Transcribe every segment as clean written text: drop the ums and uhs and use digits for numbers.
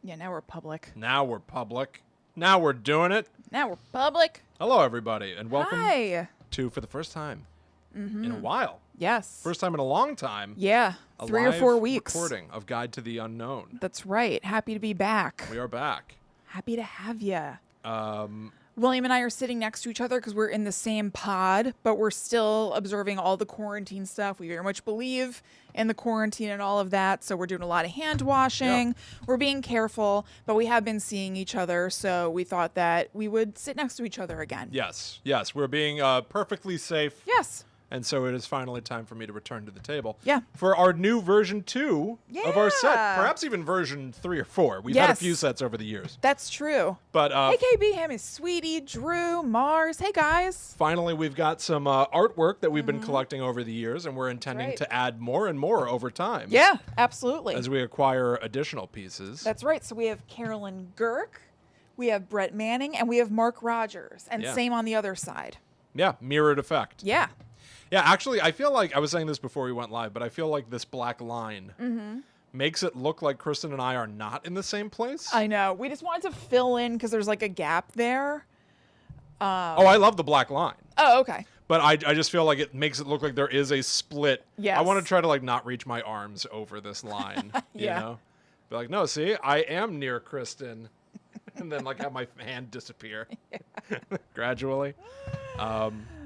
Yeah, now we're public. Now we're public. Now we're doing it. Now we're public. Hello, everybody, and welcome Hi. to, for the first time in a while, Yes. first time in a long time, Yeah. a 3 or live 4 weeks. recording of Guide to the Unknown. That's right. Happy to be back. We are back. Happy to have you. William and I are sitting next to each other because we're in the same pod, but we're still observing all the quarantine stuff. We very much believe in the quarantine and all of that, so we're doing a lot of hand washing. Yeah. We're being careful, but we have been seeing each other, so we thought that we would sit next to each other again. Yes, we're being perfectly safe. Yes. And so it is finally time for me to return to the table. Yeah. For our new version 2 of our set. Yeah. Perhaps even version 3 or 4. We've had a few sets over the years. That's true. But Hey, KB, him is Sweetie, Drew, Mars. Hey, guys. finally, we've got some artwork that we've been collecting over the years, and we're intending right. to add more and more over time. Yeah, absolutely. As we acquire additional pieces. That's right. So we have Carolyn Girk, we have Brett Manning, and we have Mark Rogers. And Yeah. same on the other side. Yeah, mirrored effect. Yeah. Yeah, actually, I feel like, I was saying this before we went live, but I feel like this black line makes it look like Kristen and I are not in the same place. I know. We just wanted to fill in because there's like a gap there. Oh, I love the black line. Oh, okay. But I just feel like it makes it look like there is a split. Yes. I want to try to, like, not reach my arms over this line, Yeah. you know? Be like, no, see, I am near Kristen. And then, like, have my hand disappear gradually.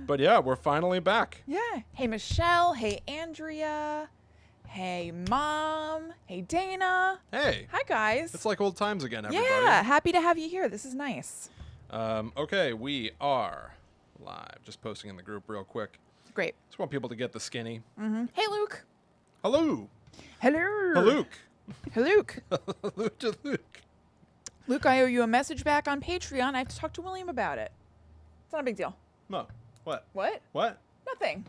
But yeah, we're finally back. Yeah. Hey, Michelle. Hey, Andrea. Hey, Mom. Hey, Dana. Hey, Hi, guys. it's like old times again, everybody. Yeah. Happy to have you here. This is nice. Okay, we are live. Just posting in the group real quick. Great. Just want people to get the skinny. Hey, Luke. Hello. Hello. Hello. Hey, Luke. Hello to Luke. Luke, I owe you a message back on Patreon. I have to talk to William about it. It's not a big deal. No. What? What? What? Nothing.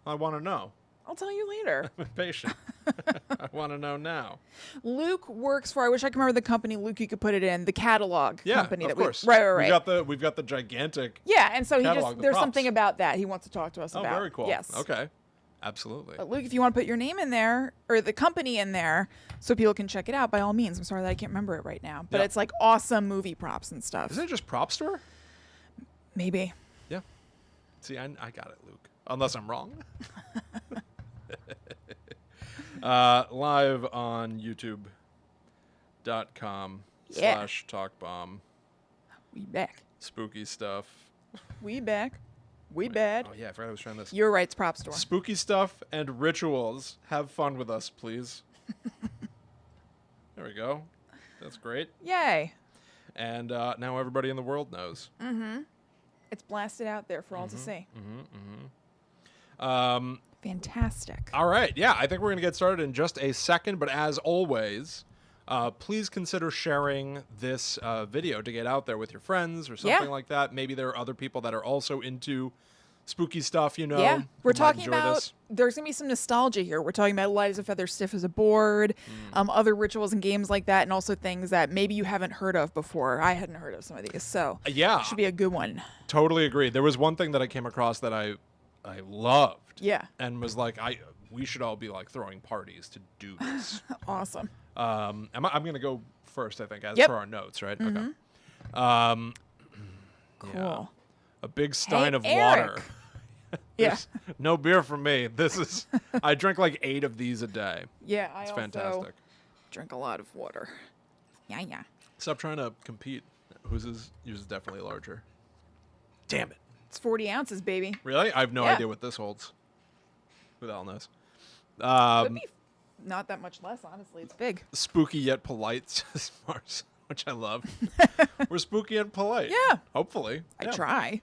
I want to know. I'll tell you later. I'm impatient. I want to know now. Luke works for, I wish I could remember the company, Luke, you could put it in, the catalog Yeah, company. of that course. Right. We've got the gigantic. Yeah, and so he catalog, just, the there's props. something about that he wants to talk to us Oh, about. very cool. Yes. Okay. Absolutely. But Luke, if you want to put your name in there, or the company in there, so people can check it out, by all means. I'm sorry that I can't remember it right now. But Yeah. it's like awesome movie props and stuff. Isn't it just Prop Store? Maybe. Yeah. See, I got it, Luke. Unless I'm wrong. Live on youtube.com Yeah. /talkbomb. We back. Spooky stuff. We back. We bad. Oh, yeah, I forgot I was trying this. You're right, it's prop store. Spooky stuff and rituals. Have fun with us, please. There we go. That's great. Yay. And now everybody in the world knows. It's blasted out there for all to see. Fantastic. All right. Yeah, I think we're going to get started in just a second. But as always, please consider sharing this video to get out there with your friends or something Yeah. like that. Maybe there are other people that are also into spooky stuff, you know. Yeah, we're who might talking enjoy about, this. there's going to be some nostalgia here. We're talking about light as a feather, stiff as a board, other rituals and games like that, and also things that maybe you haven't heard of before. I hadn't heard of some of these, so Yeah. it should be a good one. Totally agree. There was one thing that I came across that I loved. Yeah, And was like, we should all be like throwing parties to do this. awesome. I'm going to go first, I think, as Yep. per our notes, right? Okay. Cool. Yeah. A big stein of Eric. water. Yeah, There's no beer for me. This is, I drink like 8 of these a day. yeah. I It's also fantastic. drink a lot of water. Yeah. Stop trying to compete. Yours is definitely larger. Damn it. It's 40 ounces, baby. Really? I have no Yeah. idea what this holds. Who the hell knows? Could be not that much less, honestly. It's big. Spooky yet polite, says Mars, which I love. We're spooky and polite. Yeah. Hopefully. I Yeah. try.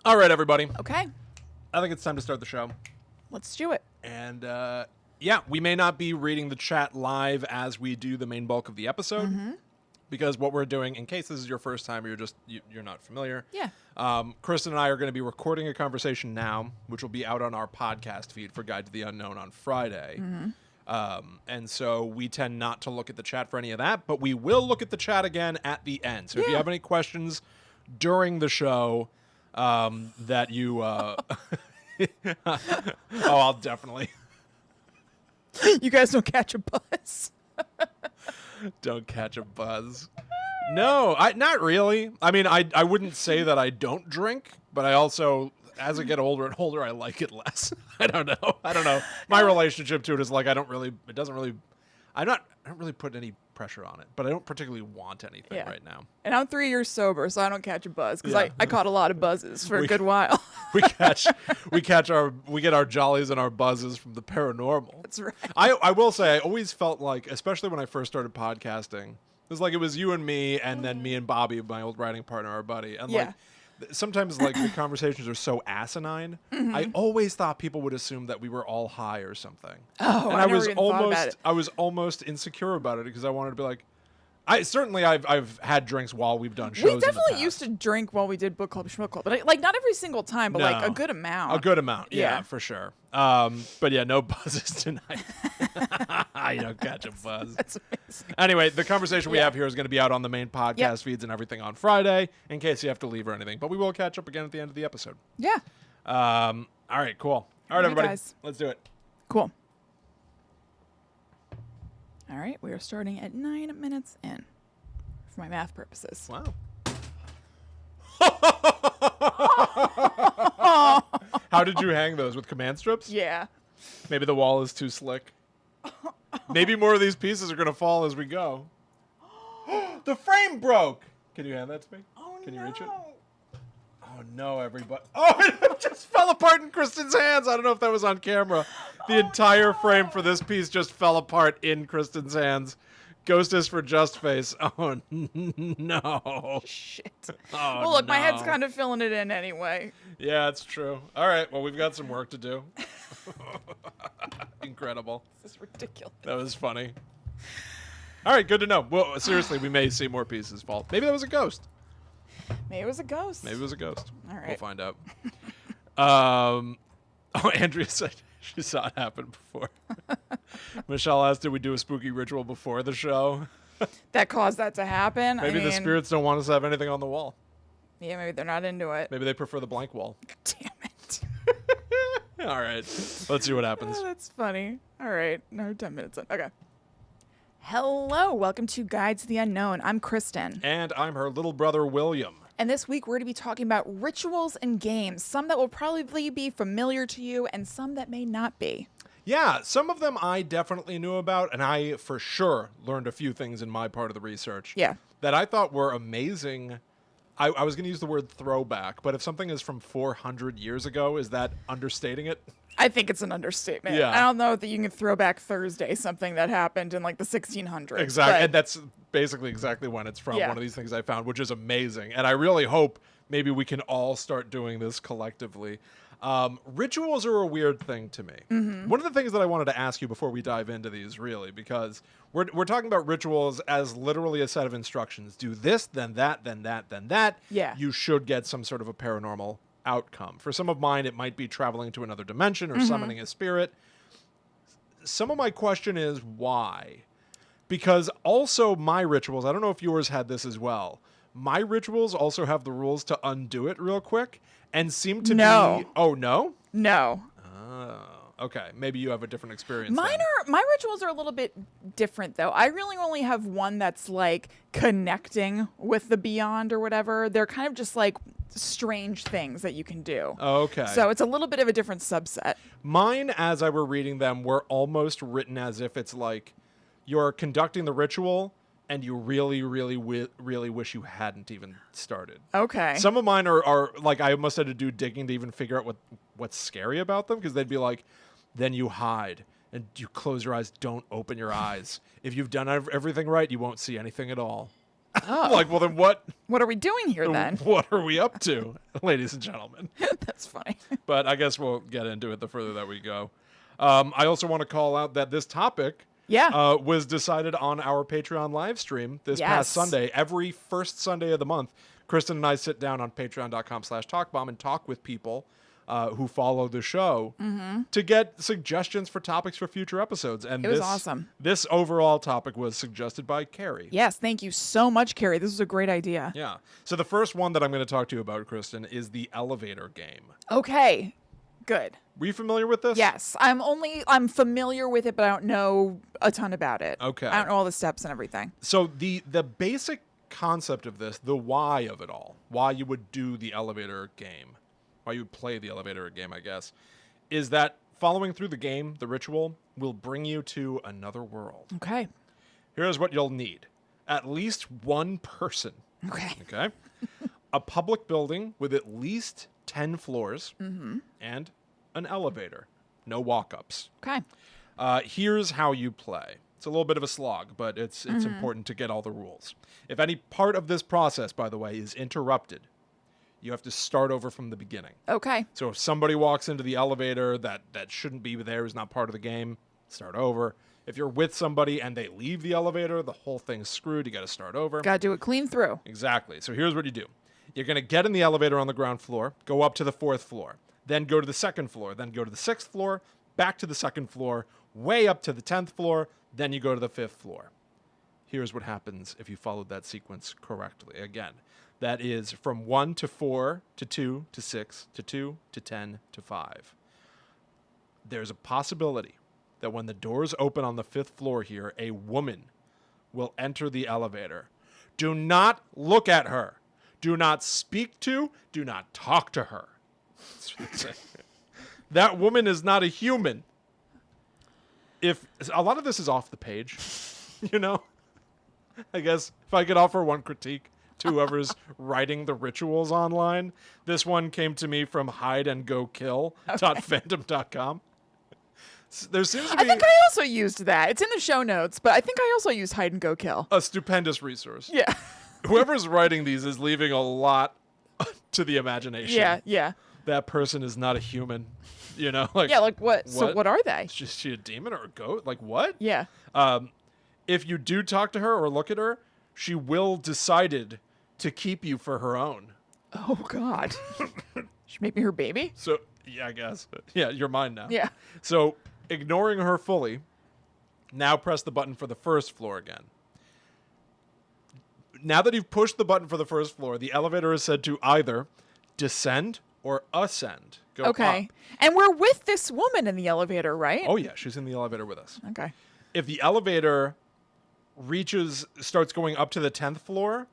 All right, everybody. Okay, I think it's time to start the show. let's do it. And yeah, we may not be reading the chat live as we do the main bulk of the episode, because what we're doing, in case this is your first time or you're not familiar, Yeah. Kristen and I are going to be recording a conversation now, which will be out on our podcast feed for Guide to the Unknown on Friday. And so we tend not to look at the chat for any of that, but we will look at the chat again at the end. So if you Yeah. have any questions during the show that you... oh, I'll definitely... You guys don't catch a bus. Don't catch a buzz. No, not really. I mean, I wouldn't say that I don't drink, but I also, as I get older and older, I like it less. I don't know. My relationship to it is like I don't really put any pressure on it, but I don't particularly want anything right now. And I'm 3 years sober, so I don't catch a buzz because I caught a lot of buzzes for a good while. we get our jollies and our buzzes from the paranormal. That's right. I will say I always felt like, especially when I first started podcasting, it was like it was you and me, and then me and Bobby, my old writing partner, our buddy, and like sometimes like the conversations are so asinine. I always thought people would assume that we were all high or something. Oh, and I never even thought about it. I was almost insecure about it because I wanted to be like, I've had drinks while we've done shows. We definitely used to drink while we did book club, schmuck club, but like not every single time, but like a good amount. A good amount, yeah, for sure. But yeah, no buzzes tonight. You don't catch a buzz. That's amazing. Anyway, the conversation we have here is going to be out on the main podcast feeds and everything on Friday, in case you have to leave or anything. But we will catch up again at the end of the episode. Yeah. All right, cool. All right, everybody, guys. Let's do it. Cool. All right, we are starting at 9 minutes in for my math purposes. Wow. How did you hang those? With command strips? Yeah. Maybe the wall is too slick. Maybe more of these pieces are going to fall as we go. The frame broke. Can you hand that to me? Oh, Can you reach it? Oh, no, everybody. Oh, it just fell apart in Kristen's hands. I don't know if that was on camera. The entire frame for this piece just fell apart in Kristen's hands. Ghost is for just face. Oh, no. Shit. Oh, well, look, my head's kind of filling it in anyway. Yeah, it's true. All right, well, we've got some work to do. Incredible. This is ridiculous. That was funny. All right, good to know. Well, seriously, we may see more pieces fall. Maybe that was a ghost. Maybe it was a ghost. Maybe it was a ghost. All right. We'll find out. Andrea said she saw it happen before. Michelle asked, did we do a spooky ritual before the show? That caused that to happen? Maybe the spirits don't want us to have anything on the wall. Yeah, maybe they're not into it. Maybe they prefer the blank wall. Damn it. All right. Let's see what happens. Oh, that's funny. All right. No, 10 minutes in. Okay. Hello. Welcome to Guide to the Unknown. I'm Kristen. And I'm her little brother, William. And this week we're going to be talking about rituals and games, some that will probably be familiar to you and some that may not be. Yeah, some of them I definitely knew about, and I for sure learned a few things in my part of the research that I thought were amazing. I was going to use the word throwback, but if something is from 400 years ago, is that understating it? I think it's an understatement. Yeah. I don't know that you can throw back Thursday, something that happened in like the 1600s. Exactly, and that's basically exactly when it's from, one of these things I found, which is amazing. And I really hope maybe we can all start doing this collectively. Rituals are a weird thing to me. Mm-hmm. One of the things that I wanted to ask you before we dive into these, really, because we're talking about rituals as literally a set of instructions. Do this, then that, then that, then that. Yeah. You should get some sort of a paranormal outcome. For some of mine, it might be traveling to another dimension or summoning a spirit. Some of my question is why? Because also my rituals, I don't know if yours had this as well. My rituals also have the rules to undo it real quick and seem to be... Oh, no? No. Oh, okay. Maybe you have a different experience. My rituals are a little bit different, though. I really only have one that's like connecting with the beyond or whatever. They're kind of just like strange things that you can do. Okay. So it's a little bit of a different subset. Mine, as I were reading them, were almost written as if it's like you're conducting the ritual and you really, really, really wish you hadn't even started. Okay. Some of mine are like I almost had to do digging to even figure out what's scary about them, because they'd be like, then you hide and you close your eyes, don't open your eyes. If you've done everything right, you won't see anything at all. Oh. Like, well, then what? What are we doing here then? What are we up to, ladies and gentlemen? That's funny. But I guess we'll get into it the further that we go. I also want to call out that this topic was decided on our Patreon live stream this past Sunday. Every first Sunday of the month, Kristen and I sit down on patreon.com/talkbomb and talk with people who follow the show to get suggestions for topics for future episodes. And it was awesome. This overall topic was suggested by Carrie. Yes, thank you so much, Carrie. This was a great idea. Yeah. So the first one that I'm going to talk to you about, Kristen, is the elevator game. Okay. Good. Were you familiar with this? Yes. I'm familiar with it, but I don't know a ton about it. Okay. I don't know all the steps and everything. So the basic concept of this, the why of it all, why you would do the elevator game, why you would play the elevator game, I guess, is that following through the game, the ritual, will bring you to another world. Okay. Here's what you'll need. At least one person. Okay. Okay? A public building with at least 10 floors and an elevator. No walk-ups. Okay. Here's how you play. It's a little bit of a slog, but it's important to get all the rules. If any part of this process, by the way, is interrupted, you have to start over from the beginning. Okay. So if somebody walks into the elevator that shouldn't be there, is not part of the game, start over. If you're with somebody and they leave the elevator, the whole thing's screwed. You got to start over. Got to do it clean through. Exactly. So here's what you do. You're going to get in the elevator on the ground floor, go up to the 4th floor, then go to the 2nd floor, then go to the 6th floor, back to the 2nd floor, way up to the 10th floor, then you go to the 5th floor. Here's what happens if you followed that sequence correctly. Again, that is from 1 to 4 to 2 to 6 to 2 to 10 to 5. There's a possibility that when the doors open on the 5th floor here, a woman will enter the elevator. Do not look at her. Do not speak to, do not talk to her. That woman is not a human. If a lot of this is off the page, you know, I guess if I could offer one critique to whoever's writing the rituals online, this one came to me from hideandgokill.fandom.com. There seems to be I think I also used that. It's in the show notes, but I think I also used Hide and Go Kill. a stupendous resource. Yeah. Whoever's writing these is leaving a lot to the imagination. Yeah. That person is not a human. You know, like Yeah, like what? So what are they? Is she a demon or a goat? Like what? Yeah. If you do talk to her or look at her, she will decided to keep you for her own. Oh God. She make me her baby? So yeah, I guess. Yeah, you're mine now. Yeah. So ignoring her fully, now press the button for the 1st floor again. Now that you've pushed the button for the 1st floor, the elevator is said to either descend or ascend. Go Okay. up. And we're with this woman in the elevator, right? Oh yeah, she's in the elevator with us. Okay. If the elevator starts going up to the 10th floor,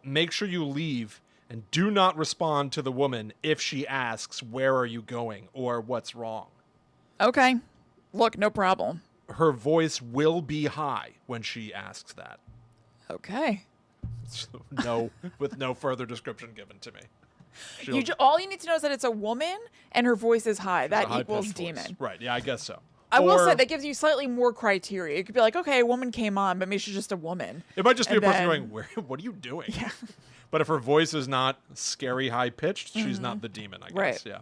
make sure you leave and do not respond to the woman if she asks, where are you going or what's wrong? Okay. Look, no problem. Her voice will be high when she asks that. Okay. No, with no further description given to me. All you need to know is that it's a woman and her voice is high. That A equals high-pitched voice. demon. Right, yeah, I guess so. I will Or say that gives you slightly more criteria. It could be like, okay, a woman came on, but maybe she's just a woman. it might just be and a person then- going, what are you doing? Yeah. But if her voice is not scary high-pitched, she's not the demon, I guess. Right. Yeah.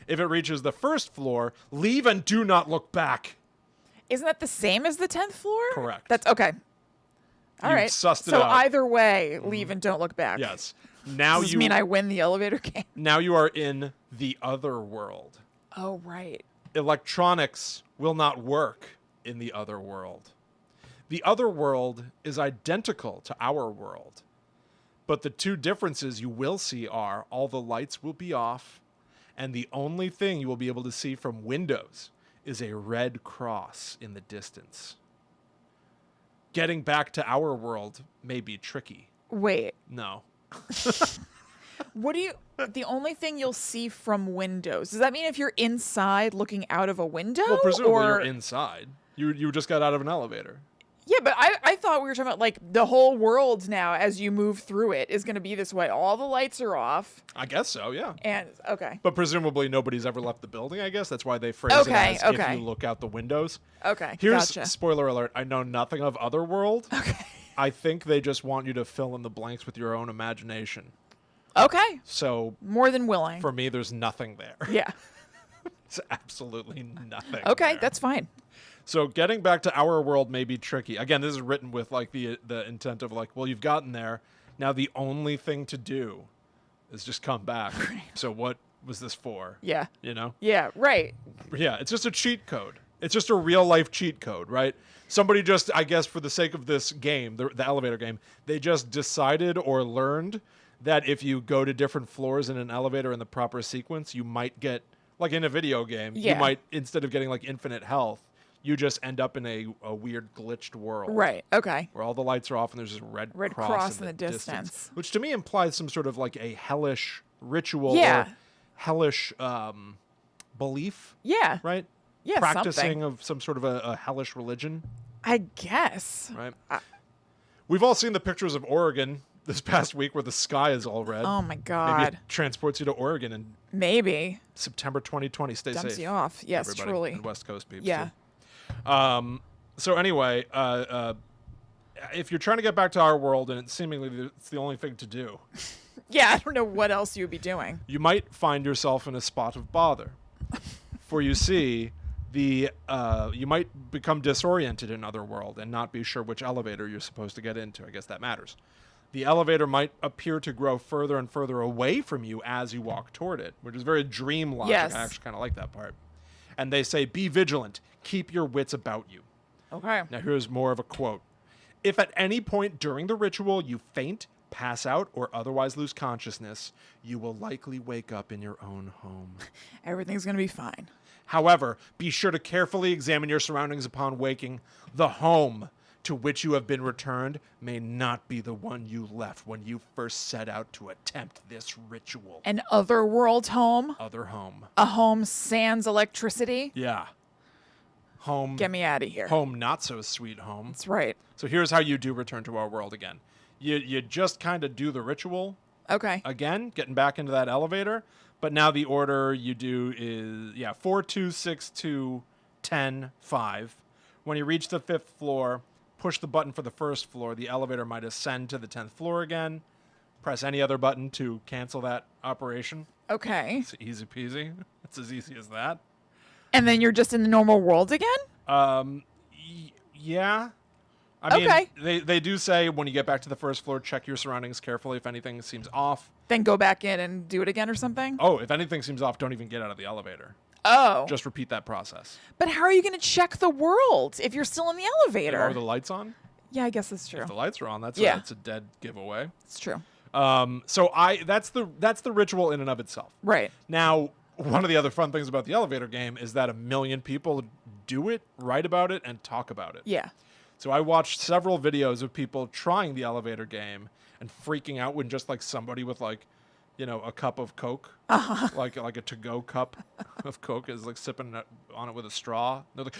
If it reaches the 1st floor, leave and do not look back. Isn't that the same as the 10th floor? Correct. That's okay. All You've right. sussed it so out. either way, leave and don't look back. Yes. Now Does this mean I win the elevator game? Now you are in the other world. Oh, right. Electronics will not work in the other world. The other world is identical to our world. But the two differences you will see are all the lights will be off, and the only thing you will be able to see from windows is a red cross in the distance. Getting back to our world may be tricky. Wait. No. The only thing you'll see from windows, does that mean if you're inside looking out of a window? Well, presumably or... you're inside. You just got out of an elevator. Yeah, but I thought we were talking about like the whole world now as you move through it is going to be this way. All the lights are off. I guess so, yeah. And okay. But presumably nobody's ever left the building, I guess. That's why they phrase it as if you look out the windows. Okay. Here's, gotcha. spoiler alert, I know nothing of Otherworld. Okay. I think they just want you to fill in the blanks with your own imagination. Okay. So More than willing. for me, there's nothing there. Yeah. It's absolutely nothing Okay, there. that's fine. So getting back to our world may be tricky. Again, this is written with like the intent of like, well, you've gotten there. Now the only thing to do is just come back. So what was this for? Yeah. You know? Yeah, right. Yeah, it's just a cheat code. It's just a real life cheat code, right? Somebody just, I guess for the sake of this game, the elevator game, they just decided or learned that if you go to different floors in an elevator in the proper sequence, you might get Like in a video game, you might, instead of getting like infinite health, you just end up in a weird glitched world. Right. Okay. Where all the lights are off and there's this red cross in the distance. Which to me implies some sort of like a hellish ritual or hellish belief. Yeah. Right? Yeah, practicing of some sort of a hellish religion. I guess. Right. We've all seen the pictures of Oregon this past week where the sky is all red. Oh my God. Maybe it transports you to Oregon in September 2020. Stay safe. Dumps you off. Yes, everybody. truly. And West Coast peeps. Yeah. Too. So anyway, if you're trying to get back to our world and seemingly it's the only thing to do. Yeah, I don't know what else you'd be doing. You might find yourself in a spot of bother. For you see, you might become disoriented in Otherworld and not be sure which elevator you're supposed to get into. I guess that matters. The elevator might appear to grow further and further away from you as you walk toward it, which is very dream logic. Yes. I actually kind of like that part. And they say, be vigilant. Keep your wits about you. Okay. Now, here's more of a quote. If at any point during the ritual you faint, pass out, or otherwise lose consciousness, you will likely wake up in your own home. Everything's going to be fine. However, be sure to carefully examine your surroundings upon waking. The home to which you have been returned may not be the one you left when you first set out to attempt this ritual. An otherworld home? Other home. A home sans electricity? Yeah. Home. Get me out of here. Home not so sweet home. That's right. So here's how you do return to our world again. You just kind of do the ritual. Okay. Again, getting back into that elevator. But now the order you do is, 4, 2, 6, 2, 10, 5. When you reach the 5th floor, push the button for the 1st floor. The elevator might ascend to the 10th floor again. Press any other button to cancel that operation. Okay. It's easy peasy. It's as easy as that. And then you're just in the normal world again? Yeah. I mean, they do say when you get back to the 1st floor, check your surroundings carefully if anything seems off. Then go back in and do it again or something? Oh, if anything seems off, don't even get out of the elevator. Oh. Just repeat that process. But how are you going to check the world if you're still in the elevator? Are the lights on? Yeah, I guess that's true. If the lights are on, that's a dead giveaway. It's true. So that's the ritual in and of itself. Right. Now, one of the other fun things about the elevator game is that 1 million people do it, write about it, and talk about it. Yeah. So I watched several videos of people trying the elevator game and freaking out when just like somebody with like, a cup of Coke, like a to-go cup of Coke is like sipping on it with a straw. They're like,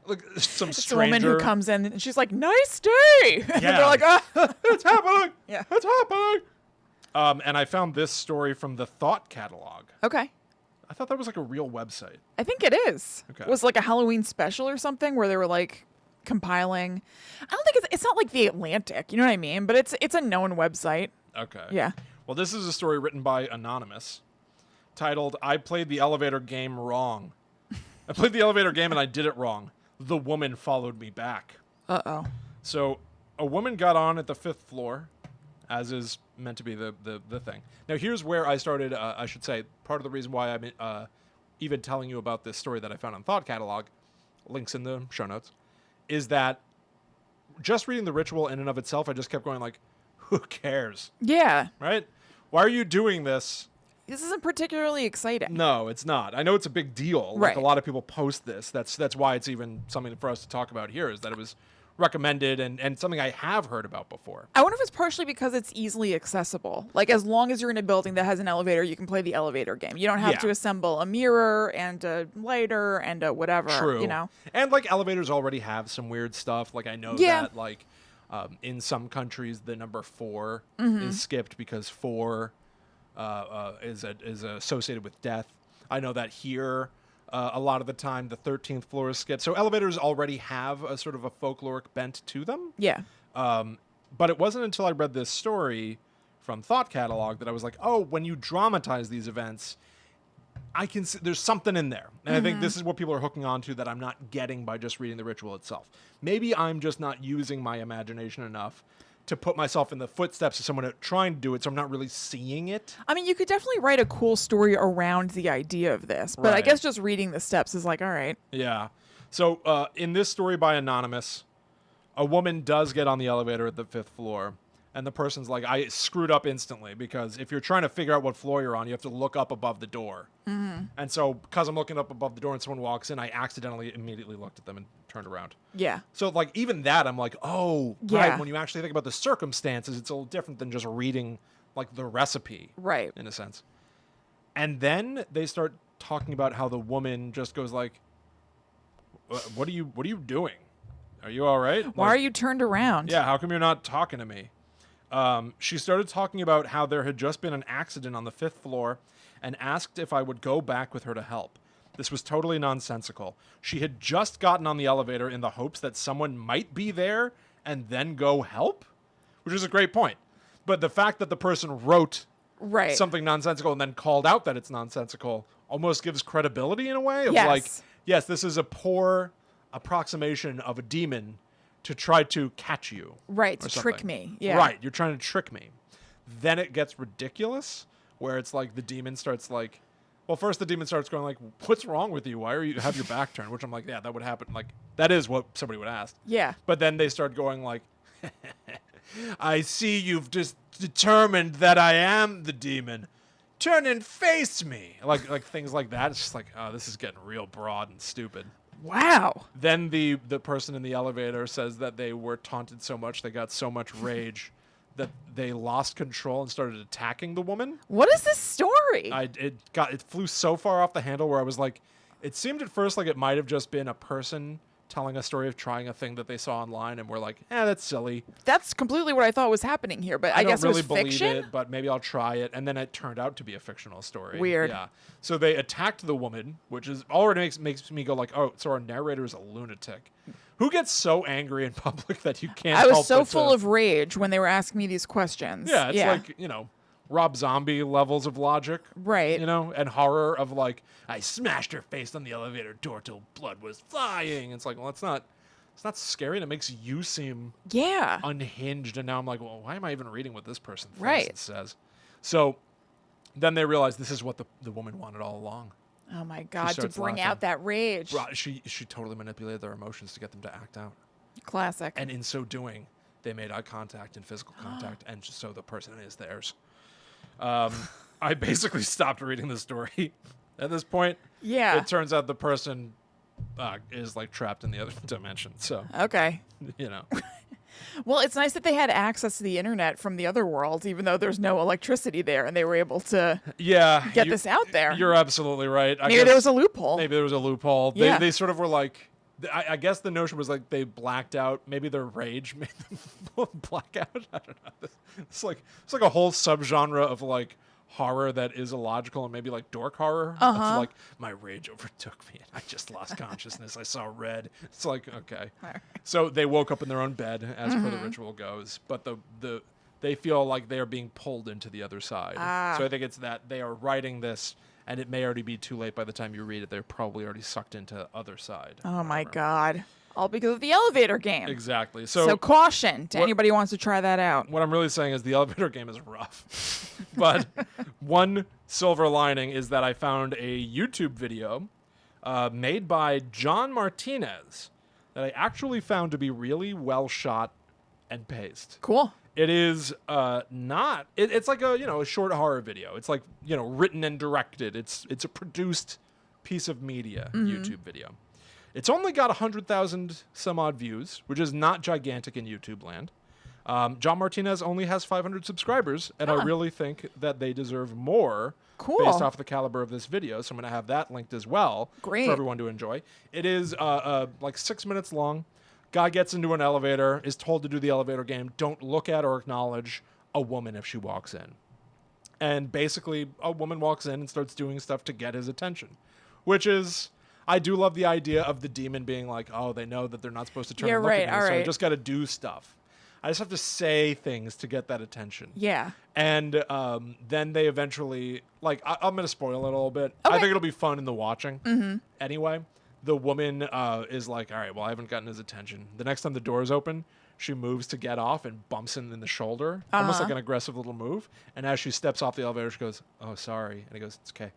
like some it's stranger. It's a woman who comes in and she's like, nice day. Yeah. And they're like, it's happening. Yeah. It's happening. And I found this story from the Thought Catalog. Okay. I thought that was like a real website. I think it is. Okay. It was like a Halloween special or something where they were like compiling. I don't think it's not like The Atlantic, you know what I mean? But it's a known website. Okay. Yeah. Well, this is a story written by Anonymous titled, I played the elevator game wrong. I played the elevator game and I did it wrong. The woman followed me back. Uh-oh. So a woman got on at the 5th floor, as is meant to be the thing. Now, here's where I started, I should say, part of the reason why I'm even telling you about this story that I found on Thought Catalog, links in the show notes, is that just reading the ritual in and of itself, I just kept going like, who cares? Yeah. Right? Why are you doing this? This isn't particularly exciting. No, it's not. I know it's a big deal. Right. Like a lot of people post this. That's why it's even something for us to talk about here, is that it was recommended and something I have heard about before. I wonder if it's partially because it's easily accessible. Like, as long as you're in a building that has an elevator, you can play the elevator game. You don't have to assemble a mirror and a lighter and a whatever. True. And like elevators already have some weird stuff. Like I know that like in some countries the number 4 is skipped because 4 is associated with death. I know that here a lot of the time the 13th floor is skipped. So elevators already have a sort of a folkloric bent to them. Yeah. But it wasn't until I read this story from Thought Catalog that I was like, oh, when you dramatize these events, I can see there's something in there. And I think this is what people are hooking on to that I'm not getting by just reading the ritual itself. Maybe I'm just not using my imagination enough to put myself in the footsteps of someone trying to do it, so I'm not really seeing it. I mean, you could definitely write a cool story around the idea of this, but I guess just reading the steps is like, all right. Yeah. So in this story by Anonymous, a woman does get on the elevator at the 5th floor, And the person's like, I screwed up instantly because if you're trying to figure out what floor you're on, you have to look up above the door. Mm-hmm. And so because I'm looking up above the door and someone walks in, I accidentally immediately looked at them and turned around. Yeah. So like even that, I'm like, oh, Yeah. right. When you actually think about the circumstances, it's a little different than just reading like the recipe. Right. In a sense. And then they start talking about how the woman just goes like, what are you doing? Are you all right? Why are you turned around? Yeah, how come you're not talking to me? She started talking about how there had just been an accident on the 5th floor and asked if I would go back with her to help. This was totally nonsensical. She had just gotten on the elevator in the hopes that someone might be there and then go help, which is a great point. But the fact that the person wrote something nonsensical and then called out that it's nonsensical almost gives credibility in a way of like, yes, this is a poor approximation of a demon to try to catch you. Right, to trick me. Yeah. Right, you're trying to trick me. Then it gets ridiculous, where it's like the demon starts like, well, first the demon starts going like, what's wrong with you? Why are you have your back turned? Which I'm like, yeah, that would happen. Like, that is what somebody would ask. Yeah. But then they start going like, I see you've just determined that I am the demon. Turn and face me. Like things like that. It's just like, oh, this is getting real broad and stupid. Wow. Then the person in the elevator says that they were taunted so much, they got so much rage that they lost control and started attacking the woman. What is this story? It flew so far off the handle where I was like, it seemed at first like it might have just been a person telling a story of trying a thing that they saw online, and we're like, that's silly. That's completely what I thought was happening here, but I guess don't really it was fiction? believe it, but maybe I'll try it. And then it turned out to be a fictional story. Weird. Yeah. So they attacked the woman, which is already makes me go like, oh, so our narrator is a lunatic. Who gets so angry in public that you can't I was help so but full to... of rage when they were asking me these questions. Yeah, it's like, Rob Zombie levels of logic. Right. And horror of like, I smashed her face on the elevator door till blood was flying. It's like, well, it's not scary, and it makes you seem unhinged. And now I'm like, well, why am I even reading what this person thinks and says? So then they realize this is what the woman wanted all along. Oh my God, to bring out that rage. She totally manipulated their emotions to get them to act out. Classic. And in so doing, they made eye contact and physical contact, and so the person is theirs. I basically stopped reading the story at this point. Yeah. It turns out the person is like trapped in the other dimension. So okay. Well, it's nice that they had access to the internet from the other world, even though there's no electricity there, and they were able to get this out there. You're absolutely right. Maybe there was a loophole. Maybe there was a loophole. Yeah. They sort of were like, I guess the notion was like they blacked out. Maybe their rage made them black out. I don't know. It's like a whole subgenre of like horror that is illogical and maybe like dork horror. It's like my rage overtook me and I just lost consciousness. I saw red. It's like, okay. So they woke up in their own bed as per the ritual goes, but they feel like they are being pulled into the other side. So I think it's that they are writing this, and it may already be too late by the time you read it. They're probably already sucked into other side. Oh my God. All because of the elevator game. Exactly. So caution to anybody who wants to try that out. What I'm really saying is the elevator game is rough. But one silver lining is that I found a YouTube video made by John Martinez that I actually found to be really well shot and paced. Cool. It is not... It's like a short horror video. It's like, written and directed. It's a produced piece of media YouTube video. It's only got 100,000 some odd views, which is not gigantic in YouTube land. John Martinez only has 500 subscribers, and I really think that they deserve more based off the caliber of this video. So I'm going to have that linked as well for everyone to enjoy. It is like 6 minutes long. Guy gets into an elevator, is told to do the elevator game. Don't look at or acknowledge a woman if she walks in. And basically, a woman walks in and starts doing stuff to get his attention, which is... I do love the idea of the demon being like, oh, they know that they're not supposed to turn and look at me, so I just got to do stuff. I just have to say things to get that attention. Yeah. And then they eventually, like, I'm going to spoil it a little bit. Okay. I think it'll be fun in the watching. Mm-hmm. Anyway, the woman is like, all right, well, I haven't gotten his attention. The next time the door is open, she moves to get off and bumps him in the shoulder, almost like an aggressive little move. And as she steps off the elevator, she goes, oh, sorry. And he goes, it's okay.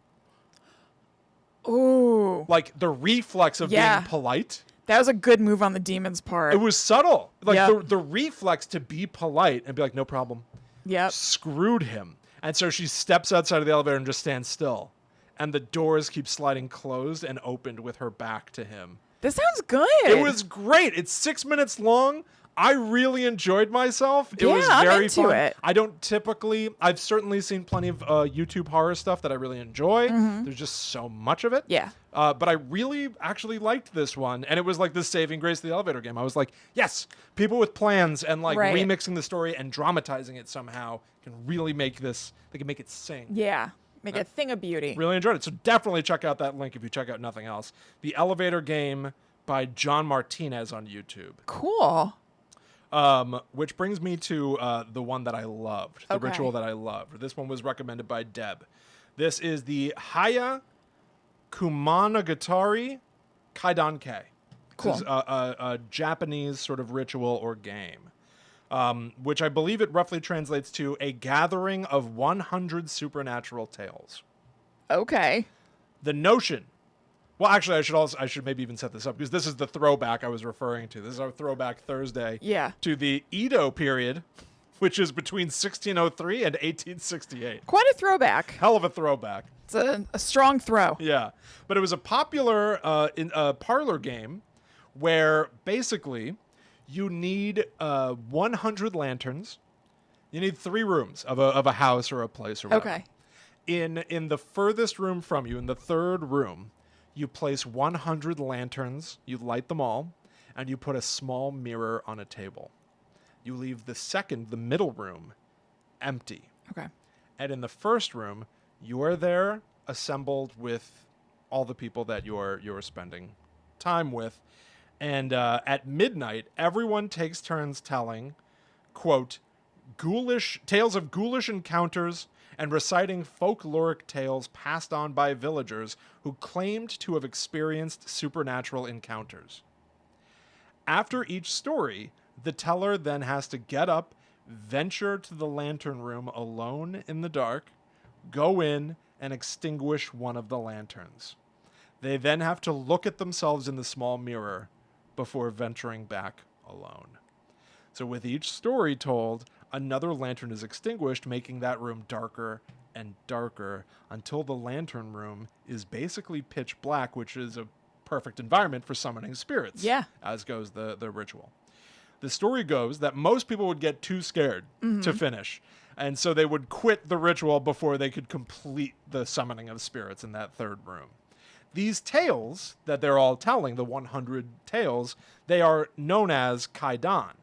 Ooh. Like the reflex of being polite. That was a good move on the demon's part. It was subtle. Like Yep. the reflex to be polite and be like, no problem. Yep. Screwed him. And so she steps outside of the elevator and just stands still. And the doors keep sliding closed and opened with her back to him. This sounds good. It was great. It's 6 minutes long. I really enjoyed myself. It was I'm very into fun. it. I don't typically, I've certainly seen plenty of YouTube horror stuff that I really enjoy. There's just so much of it. Yeah. But I really actually liked this one. And it was like the saving grace of the elevator game. I was like, yes, people with plans and like Right. remixing the story and dramatizing it somehow can really make this, they can make it sing. Yeah. Make a thing of beauty. Really enjoyed it. So definitely check out that link if you check out nothing else. The Elevator Game by John Martinez on YouTube. Cool. Which brings me to the one that I loved, the Okay. ritual that I loved. This one was recommended by Deb. This is the Haya Kumanagatari Kaidan K. Cool. This is a Japanese sort of ritual or game, which I believe it roughly translates to a gathering of 100 supernatural tales. Okay. The notion. Well, actually, I should maybe even set this up because this is the throwback I was referring to. This is our throwback Thursday Yeah. to the Edo period, which is between 1603 and 1868. Quite a throwback. Hell of a throwback. It's a strong throw. Yeah. But it was a popular parlor game where basically you need 100 lanterns. You need 3 rooms of a house or a place or whatever. Okay. In the furthest room from you, in the third room, you place 100 lanterns, you light them all, and you put a small mirror on a table. You leave the middle room, empty. Okay. And in the first room, you are there assembled with all the people that you're spending time with. And at midnight, everyone takes turns telling, quote, tales of ghoulish encounters and reciting folkloric tales passed on by villagers who claimed to have experienced supernatural encounters. After each story, the teller then has to get up, venture to the lantern room alone in the dark, go in, and extinguish one of the lanterns. They then have to look at themselves in the small mirror before venturing back alone. So with each story told, another lantern is extinguished, making that room darker and darker until the lantern room is basically pitch black, which is a perfect environment for summoning spirits. Yeah. As goes the ritual. The story goes that most people would get too scared to finish, and so they would quit the ritual before they could complete the summoning of spirits in that third room. These tales that they're all telling, the 100 tales, they are known as Kaidan,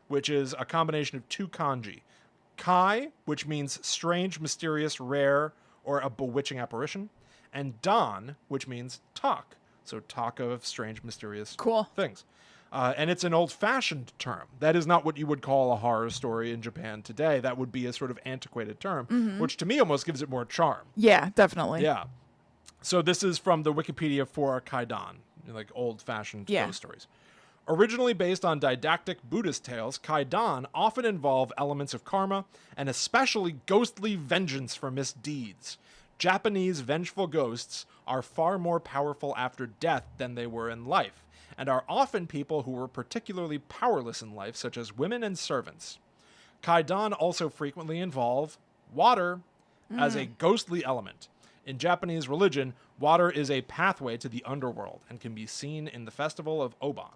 which is a combination of 2 kanji. Kai, which means strange, mysterious, rare, or a bewitching apparition, and Dan, which means talk. So talk of strange, mysterious things. And it's an old-fashioned term. That is not what you would call a horror story in Japan today. That would be a sort of antiquated term, which to me almost gives it more charm. Yeah, definitely. Yeah. So this is from the Wikipedia for Kaidan, like old-fashioned ghost stories. Originally based on didactic Buddhist tales, Kaidan often involve elements of karma and especially ghostly vengeance for misdeeds. Japanese vengeful ghosts are far more powerful after death than they were in life, and are often people who were particularly powerless in life, such as women and servants. Kaidan also frequently involve water as a ghostly element. In Japanese religion, water is a pathway to the underworld and can be seen in the festival of Oban.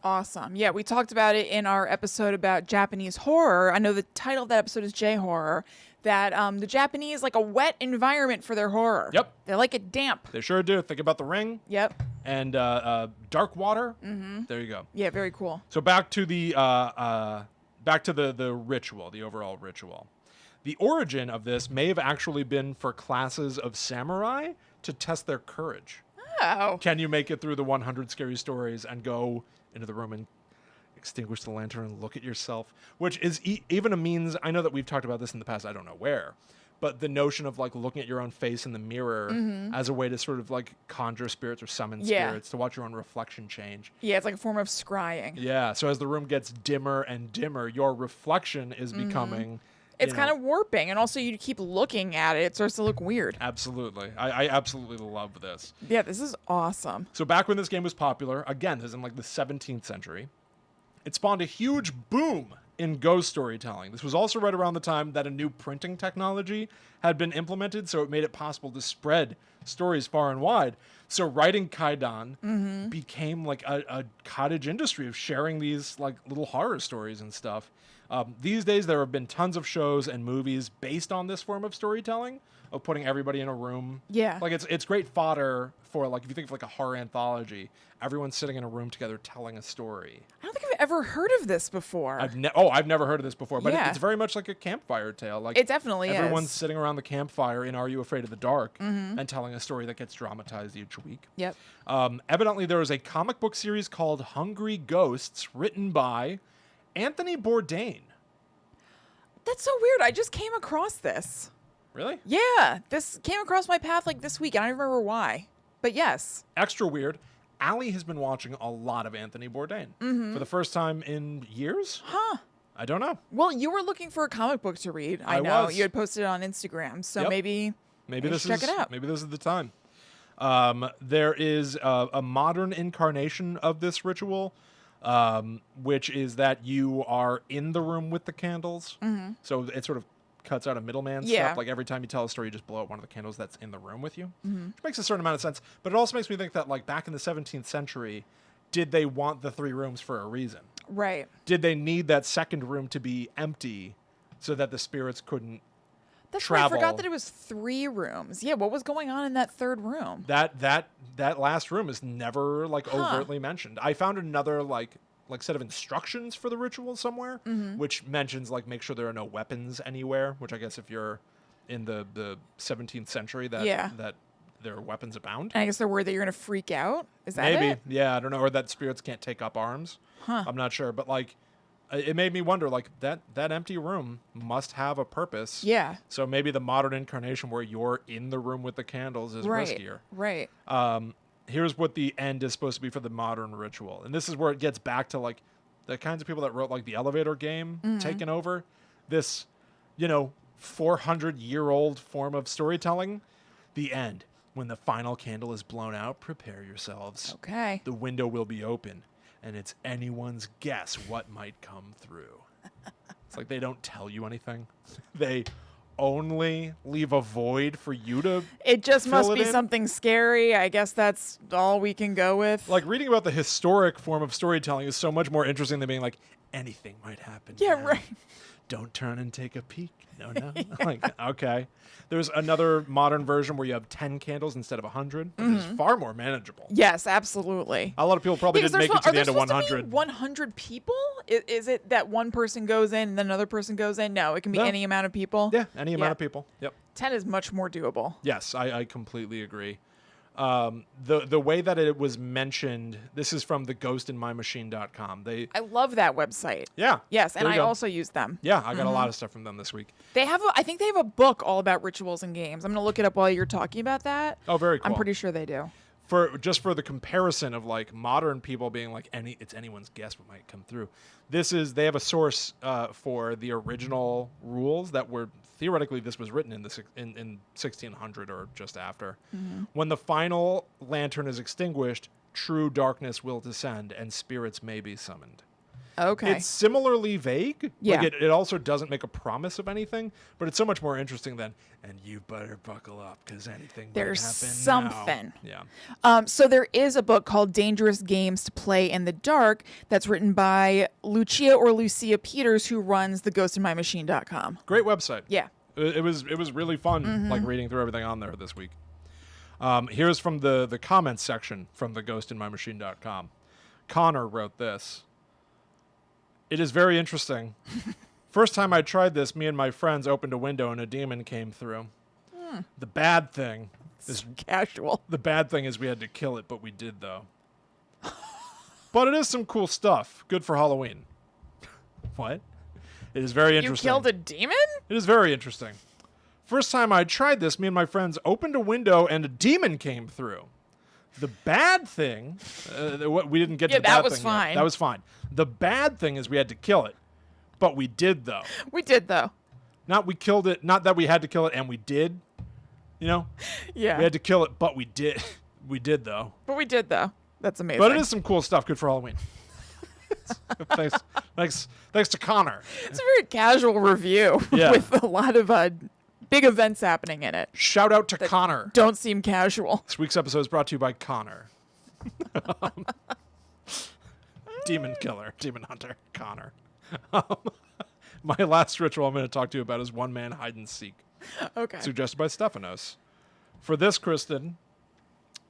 Awesome. Yeah, we talked about it in our episode about Japanese horror. I know the title of that episode is J-horror. That the Japanese like a wet environment for their horror. Yep. They like it damp. They sure do. Think about The Ring. Yep. And dark water. There you go. Yeah, very cool. So back to the ritual, the overall ritual. The origin of this may have actually been for classes of samurai to test their courage. Oh. Can you make it through the 100 scary stories and go into the room and extinguish the lantern and look at yourself? Which is even a means, I know that we've talked about this in the past, I don't know where, but the notion of like looking at your own face in the mirror as a way to sort of like conjure spirits or summon spirits, to watch your own reflection change. Yeah, it's like a form of scrying. Yeah, so as the room gets dimmer and dimmer, your reflection is becoming It's kind of warping, and also you keep looking at it, it starts to look weird. Absolutely. I absolutely love this. Yeah, this is awesome. So back when this game was popular, again, this is in like the 17th century, it spawned a huge boom in ghost storytelling. This was also right around the time that a new printing technology had been implemented, so it made it possible to spread stories far and wide. So writing Kaidan became like a cottage industry of sharing these like little horror stories and stuff. These days, there have been tons of shows and movies based on this form of storytelling, of putting everybody in a room. Yeah. Like, it's great fodder for, like, if you think of, like, a horror anthology, everyone's sitting in a room together telling a story. I don't think I've ever heard of this before. I've never heard of this before, but it's very much like a campfire tale. Like, it definitely is. Everyone's sitting around the campfire in Are You Afraid of the Dark and telling a story that gets dramatized each week. Yep. Evidently, there was a comic book series called Hungry Ghosts written by Anthony Bourdain. That's so weird. I just came across this. Really? Yeah. This came across my path like this week. I don't remember why. But yes. Extra weird. Allie has been watching a lot of Anthony Bourdain for the first time in years. Huh. I don't know. Well, you were looking for a comic book to read. I know. You had posted it on Instagram. So maybe check it out. Maybe this is the time. There is a modern incarnation of this ritual, which is that you are in the room with the candles. So it sort of cuts out a middleman step. Like every time you tell a story, you just blow out one of the candles that's in the room with you, which makes a certain amount of sense. But it also makes me think that, like, back in the 17th century, did they want the 3 rooms for a reason? Right. Did they need that second room to be empty so that the spirits couldn't travel? Right. I forgot that it was 3 rooms. Yeah. What was going on in that third room? That last room is never, like, overtly mentioned. I found another like set of instructions for the ritual somewhere, which mentions, like, make sure there are no weapons anywhere, which I guess if you're in the 17th century that there are weapons abound. And I guess they're worried that you're going to freak out. Is that Maybe. it? Yeah, I don't know. Or that spirits can't take up arms. I'm not sure. But, like, it made me wonder, like, that empty room must have a purpose. Yeah. So maybe the modern incarnation where you're in the room with the candles is riskier. Right. Here's what the end is supposed to be for the modern ritual. And this is where it gets back to, like, the kinds of people that wrote, like, the elevator game taking over. This, 400-year-old form of storytelling. The end. When the final candle is blown out, prepare yourselves. Okay. The window will be open, and it's anyone's guess what might come through. It's like they don't tell you anything. They only leave a void for you to It just must be in. something scary. I guess that's all we can go with. Like, reading about the historic form of storytelling is so much more interesting than being like, anything might happen. Yeah, now. right. Don't turn and take a peek. No. Like, okay. There's another modern version where you have 10 candles instead of 100, which is far more manageable. Yes, absolutely. A lot of people probably didn't make it to the end of 100. 100 people? Is it that one person goes in and then another person goes in? No, it can be any amount of people. Yeah, any amount of people. Yep. 10 is much more doable. Yes, I completely agree. The way that it was mentioned, this is from the ghostinmymachine.com. I love that website. Yeah. Yes, and I also use them. Yeah, I got a lot of stuff from them this week. I think they have a book all about rituals and games. I'm going to look it up while you're talking about that. Oh, very cool. I'm pretty sure they do. For the comparison of, like, modern people being like, it's anyone's guess what might come through. They have a source for the original rules that were theoretically this was written in 1600 or just after. When the final lantern is extinguished, true darkness will descend and spirits may be summoned. Okay. It's similarly vague. Yeah. Like, it also doesn't make a promise of anything, but it's so much more interesting than, and you better buckle up because anything There's might happen something. now. Yeah. So there is a book called Dangerous Games to Play in the Dark that's written by Lucia or Lucia Peters, who runs the ghostinmymachine.com. Great website. Yeah. It was really fun, like, reading through everything on there this week. Here's from the comments section from the ghostinmymachine.com. Connor wrote this. It is very interesting. First time I tried this, me and my friends opened a window and a demon came through. The bad thing is casual. The bad thing is we had to kill it, but we did, though. But it is some cool stuff. Good for Halloween. What? It is very interesting. You killed a demon? It is very interesting. First time I tried this, me and my friends opened a window and a demon came through. The bad thing, we didn't get to the bad thing. Yeah, that was fine. That was fine. The bad thing is we had to kill it, but we did, though. We did, though. Not we killed it. Not that we had to kill it, and we did. You know? Yeah. We had to kill it, but we did. We did, though. But we did, though. That's amazing. But it is some cool stuff. Good for Halloween. Thanks to Connor. It's a very casual review with a lot of big events happening in it. Shout out to Connor. Don't seem casual. This week's episode is brought to you by Connor. Demon killer, demon hunter, Connor. My last ritual I'm going to talk to you about is one-man hide and seek. Okay. Suggested by Stephanos. For this, Kristen,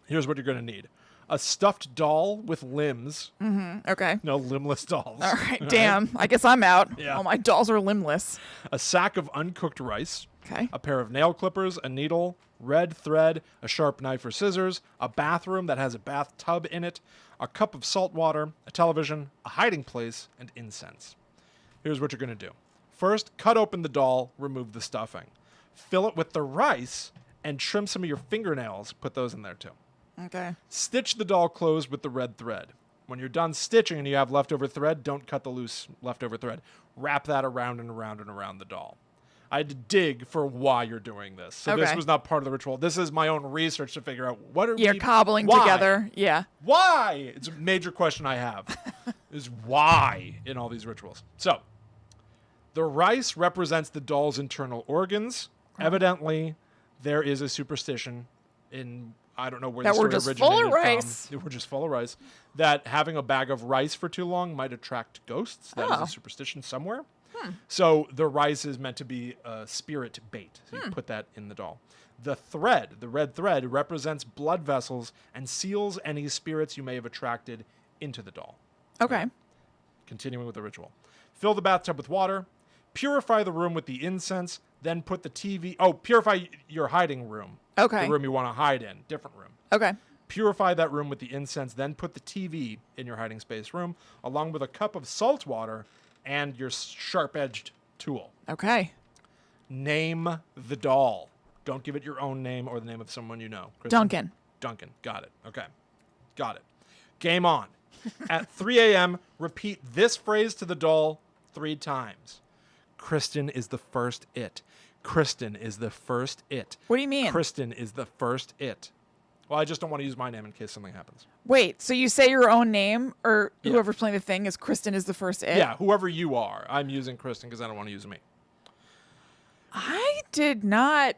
here's what you're going to need. A stuffed doll with limbs. Mm-hmm. Okay. No, limbless dolls. All right. Damn. I guess I'm out. Yeah. All my dolls are limbless. A sack of uncooked rice. Okay. A pair of nail clippers, a needle, red thread, a sharp knife or scissors, a bathroom that has a bathtub in it, a cup of salt water, a television, a hiding place, and incense. Here's what you're going to do. First, cut open the doll, remove the stuffing. Fill it with the rice, and trim some of your fingernails. Put those in there too. Okay. Stitch the doll closed with the red thread. When you're done stitching and you have leftover thread, don't cut the loose leftover thread. Wrap that around and around and around the doll. I had to dig for why you're doing this. So this was not part of the ritual. This is my own research to figure out what are You're cobbling together. Yeah. Why? It's a major question I have. Is why in all these rituals. So, the rice represents the doll's internal organs. Evidently, there is a superstition in, I don't know where the story originated from. We're just full of rice. That having a bag of rice for too long might attract ghosts. That is a superstition somewhere. So the rice is meant to be a spirit bait. So you put that in the doll. The thread, the red thread, represents blood vessels and seals any spirits you may have attracted into the doll. Okay. Continuing with the ritual. Fill the bathtub with water. Purify the room with the incense. Then put the TV... Oh, purify your hiding room. Okay. The room you want to hide in. Different room. Okay. Purify that room with the incense. Then put the TV in your hiding space room, along with a cup of salt water and your sharp-edged tool. Okay. Name the doll. Don't give it your own name or the name of someone you know. Kristen? Duncan. Duncan. Got it. Okay. Got it. Game on. At 3 a.m., repeat this phrase to the doll 3 times. Kristen is the first it. Kristen is the first it. What do you mean? Kristen is the first it. Well, I just don't want to use my name in case something happens. Wait, so you say your own name, or whoever's playing the thing is Kristen is the first it? Yeah, whoever you are. I'm using Kristen because I don't want to use me. I did not.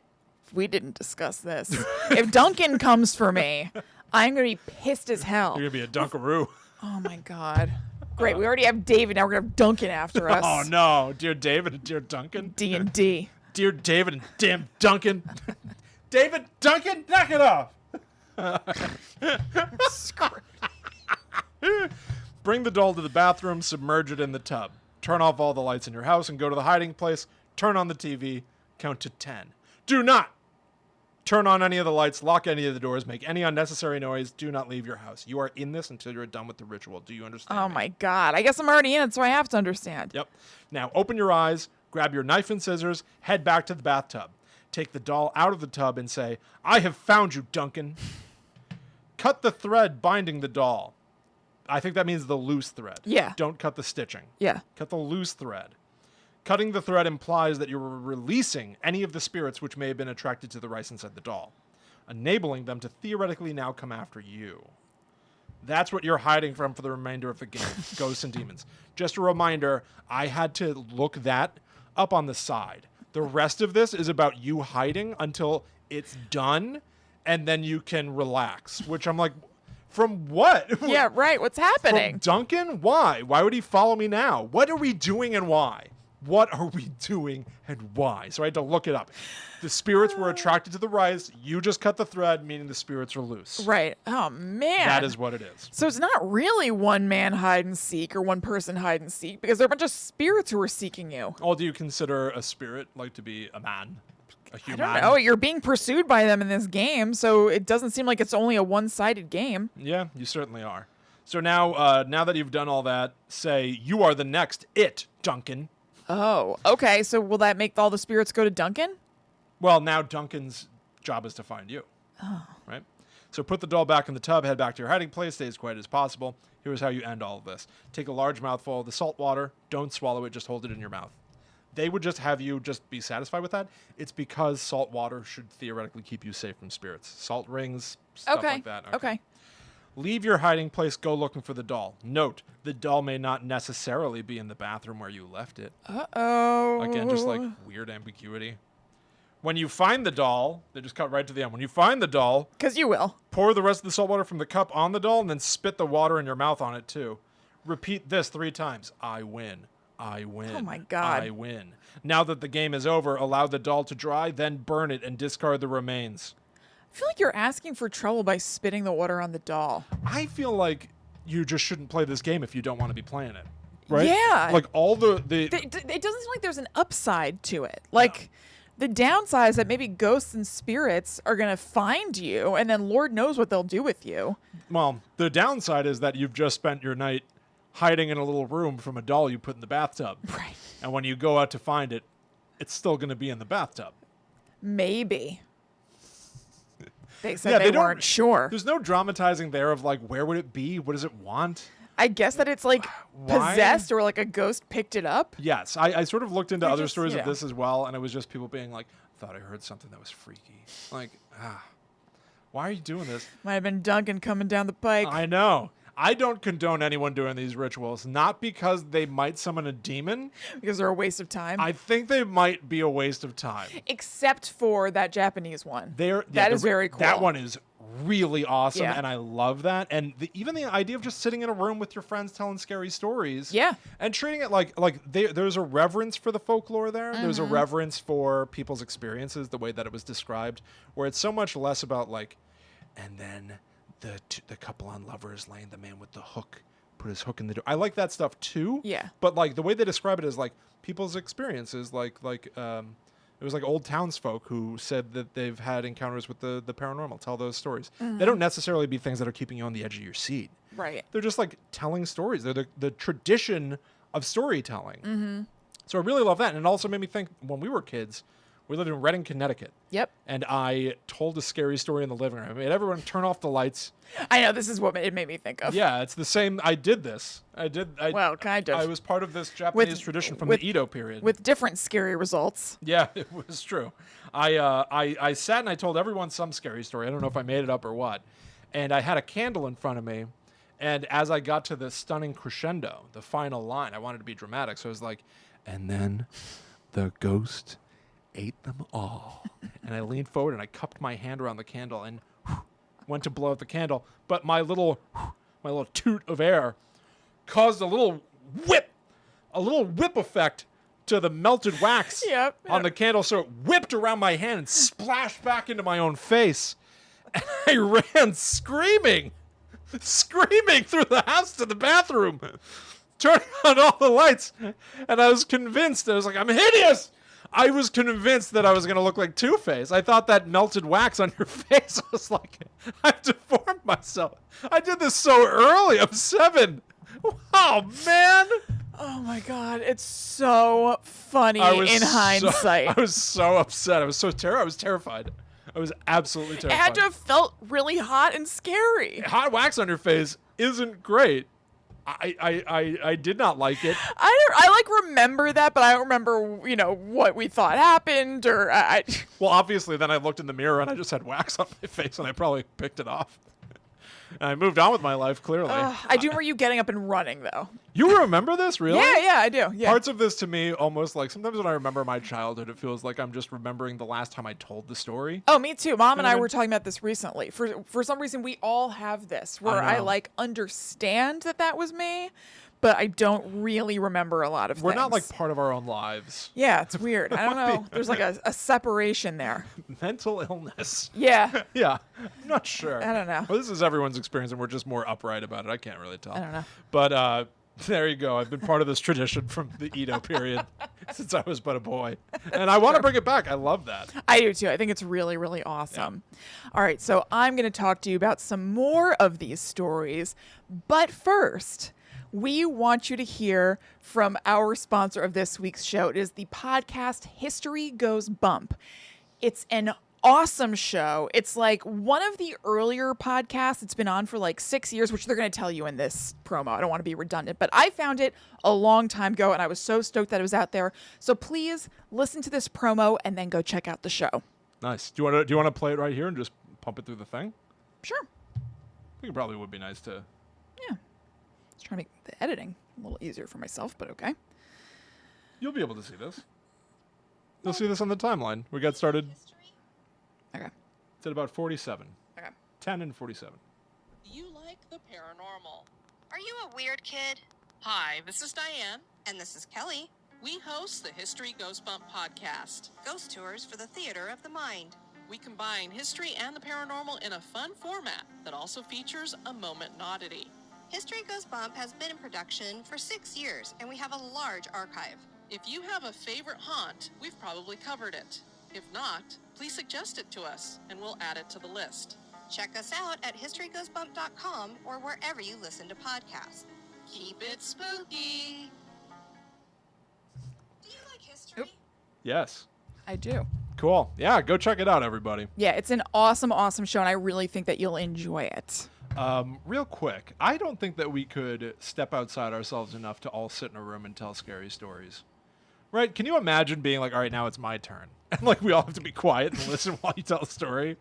We didn't discuss this. If Duncan comes for me, I'm going to be pissed as hell. You're going to be a Dunkaroo. Oh, my God. Great. We already have David. Now we're going to have Duncan after us. Oh, no. Dear David and dear Duncan. D&D. Dear David and damn Duncan. David, Duncan, knock it off. Bring the doll to the bathroom, submerge it in the tub. Turn off all the lights in your house and go to the hiding place. Turn on the TV. Count to 10. Do not turn on any of the lights, lock any of the doors, make any unnecessary noise. Do not leave your house. You are in this until you're done with the ritual. Do you understand? Oh, my God. I guess I'm already in it, so I have to understand. Yep. Now, open your eyes, grab your knife and scissors, head back to the bathtub. Take the doll out of the tub and say, I have found you, Duncan. Cut the thread binding the doll. I think that means the loose thread. Yeah. Don't cut the stitching. Yeah. Cut the loose thread. Cutting the thread implies that you're releasing any of the spirits which may have been attracted to the rice inside the doll, enabling them to theoretically now come after you. That's what you're hiding from for the remainder of the game, Ghosts and Demons. Just a reminder, I had to look that up on the side. The rest of this is about you hiding until it's done, and then you can relax, which I'm like, from what? Yeah, right. What's happening? From Duncan? Why? Why would he follow me now? What are we doing and why? What are we doing and why? So I had to look it up. The spirits were attracted to the rice. You just cut the thread, meaning the spirits are loose. Right. Oh, man. That is what it is. So it's not really one man hide and seek or one person hide and seek because there are a bunch of spirits who are seeking you. Oh, do you consider a spirit like to be a man? A human? I don't know. You're being pursued by them in this game, so it doesn't seem like it's only a one-sided game. Yeah, you certainly are. So now that you've done all that, say, you are the next it, Duncan. Oh, okay. So will that make all the spirits go to Duncan? Well, now Duncan's job is to find you. Oh. Right? So put the doll back in the tub, head back to your hiding place, stay as quiet as possible. Here's how you end all of this. Take a large mouthful of the salt water. Don't swallow it, just hold it in your mouth. they would just have you just be satisfied with that. It's because salt water should theoretically keep you safe from spirits. Salt rings, stuff like that. Okay. Leave your hiding place, go looking for the doll. Note, the doll may not necessarily be in the bathroom where you left it. Uh-oh. Again, just like weird ambiguity. When you find the doll, they just cut right to the end. When you find the doll, because you will, pour the rest of the salt water from the cup on the doll and then spit the water in your mouth on it too. Repeat this 3 times. I win. I win. Oh my God. I win. Now that the game is over, allow the doll to dry, then burn it and discard the remains. I feel like you're asking for trouble by spitting the water on the doll. I feel like you just shouldn't play this game if you don't want to be playing it. Right? Yeah. Like all the It doesn't seem like there's an upside to it. Like, the downside is that maybe ghosts and spirits are going to find you, and then Lord knows what they'll do with you. Well, the downside is that you've just spent your night hiding in a little room from a doll you put in the bathtub. Right. And when you go out to find it, it's still going to be in the bathtub. Maybe. They said they weren't sure. There's no dramatizing there of like, where would it be? What does it want? I guess that it's like Why? possessed or like a ghost picked it up. Yes. I sort of looked into They're other just, stories you of know. this as well, and it was just people being like, thought I heard something that was freaky. Like, why are you doing this? Might have been Duncan coming down the pike. I know. I don't condone anyone doing these rituals, not because they might summon a demon. Because they're a waste of time. I think they might be a waste of time. Except for that Japanese one. That is very cool. That one is really awesome, Yeah. and I love that. And even the idea of just sitting in a room with your friends telling scary stories. Yeah. And treating it like there's a reverence for the folklore there. There's a reverence for people's experiences, the way that it was described, where it's so much less about like, and then the couple on lovers laying the man with the hook, put his hook in the door. I like that stuff too. Yeah. But like the way they describe it is like people's experiences, it was like old townsfolk who said that they've had encounters with the paranormal. Tell those stories. They don't necessarily be things that are keeping you on the edge of your seat. Right. They're just like telling stories. They're the tradition of storytelling. So I really love that. And it also made me think when we were kids, we lived in Reading, Connecticut. Yep. And I told a scary story in the living room. I made everyone turn off the lights. I know, this is what it made me think of. Yeah, it's the same. I did this. Well, kind of. I was part of this Japanese tradition from the Edo period. With different scary results. Yeah, it was true. I sat and I told everyone some scary story. I don't know if I made it up or what. And I had a candle in front of me. And as I got to the stunning crescendo, the final line, I wanted to be dramatic. So I was like, and then the ghost ate them all. And I leaned forward and I cupped my hand around the candle and went to blow out the candle. But my little toot of air caused a little whip effect to the melted wax on the candle. So it whipped around my hand and splashed back into my own face. And I ran screaming through the house to the bathroom, turning on all the lights. And I was convinced, I was like, I'm hideous. I was convinced that I was going to look like Two-Face. I thought that melted wax on your face, I was like, I've deformed myself. I did this so early. I'm 7. Oh, man. Oh, my God. It's so funny in hindsight. I was so upset. I was terrified. I was absolutely terrified. It had to have felt really hot and scary. Hot wax on your face isn't great. I did not like it. I remember that, but I don't remember, what we thought happened or Well, obviously, then I looked in the mirror and I just had wax on my face and I probably picked it off. And I moved on with my life, clearly. I do remember you getting up and running, though. You remember this, really? Yeah, I do. Yeah. Parts of this to me almost like sometimes when I remember my childhood, it feels like I'm just remembering the last time I told the story. Oh, me too. Mom and I were talking about this recently. For some reason, we all have this where I understand that was me, but I don't really remember a lot of things. We're not like part of our own lives. Yeah, it's weird. I don't know. There's like a separation there. Mental illness. Yeah. Yeah. I'm not sure. I don't know. Well, this is everyone's experience, and we're just more upright about it. I can't really tell. I don't know. But there you go. I've been part of this tradition from the Edo period since I was but a boy. And I want to bring it back. I love that. I do too. I think it's really, really awesome. Yeah. All right. So I'm going to talk to you about some more of these stories. But first, we want you to hear from our sponsor of this week's show. It is the podcast History Goes Bump. It's an awesome show. It's like one of the earlier podcasts. It's been on for like 6 years, which they're going to tell you in this promo. I don't want to be redundant, but I found it a long time ago and I was so stoked that it was out there. So please listen to this promo and then go check out the show. Nice. Do you want to play it right here and just pump it through the thing? Sure. I think it probably would be nice to. Yeah. Just trying to make the editing a little easier for myself, but okay. You'll be able to see this. You'll see this on the timeline. We got started. Okay. It's at about 47. Okay. 10 and 47. You like the paranormal. Are you a weird kid? Hi, this is Diane. And this is Kelly. We host the History Ghostbump podcast. Ghost tours for the theater of the mind. We combine history and the paranormal in a fun format that also features a moment oddity. History Ghostbump has been in production for 6 years, and we have a large archive. If you have a favorite haunt, we've probably covered it. If not, please suggest it to us, and we'll add it to the list. Check us out at historyghostbump.com or wherever you listen to podcasts. Keep it spooky! Do you like history? Oop. Yes. I do. Cool. Yeah, go check it out, everybody. Yeah, it's an awesome, awesome show, and I really think that you'll enjoy it. Real quick, I don't think that we could step outside ourselves enough to all sit in a room and tell scary stories. Right? Can you imagine being like, all right, now it's my turn. And like we all have to be quiet and listen while you tell a story?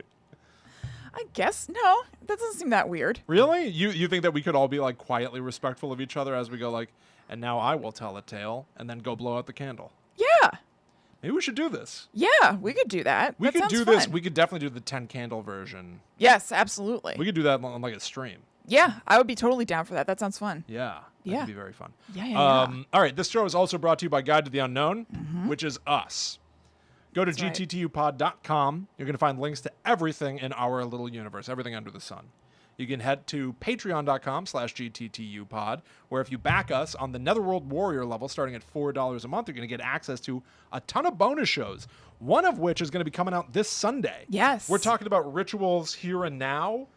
I guess. No, that doesn't seem that weird. Really? You think that we could all be like quietly respectful of each other as we go like, and now I will tell a tale and then go blow out the candle? Yeah. Maybe we should do this. Yeah, we could do that. We That could sounds do this. fun. We could definitely do the 10 candle version. Yes, absolutely. We could do that on like a stream. Yeah, I would be totally down for that. That sounds fun. Yeah. Yeah. That'd be very fun. Yeah. All right. This show is also brought to you by Guide to the Unknown, which is us. Go to That's right. gttupod.com. You're going to find links to everything in our little universe, everything under the sun. You can head to patreon.com/gttupod, where if you back us on the Netherworld Warrior level, starting at $4 a month, you're going to get access to a ton of bonus shows, one of which is going to be coming out this Sunday. Yes. We're talking about rituals here and now,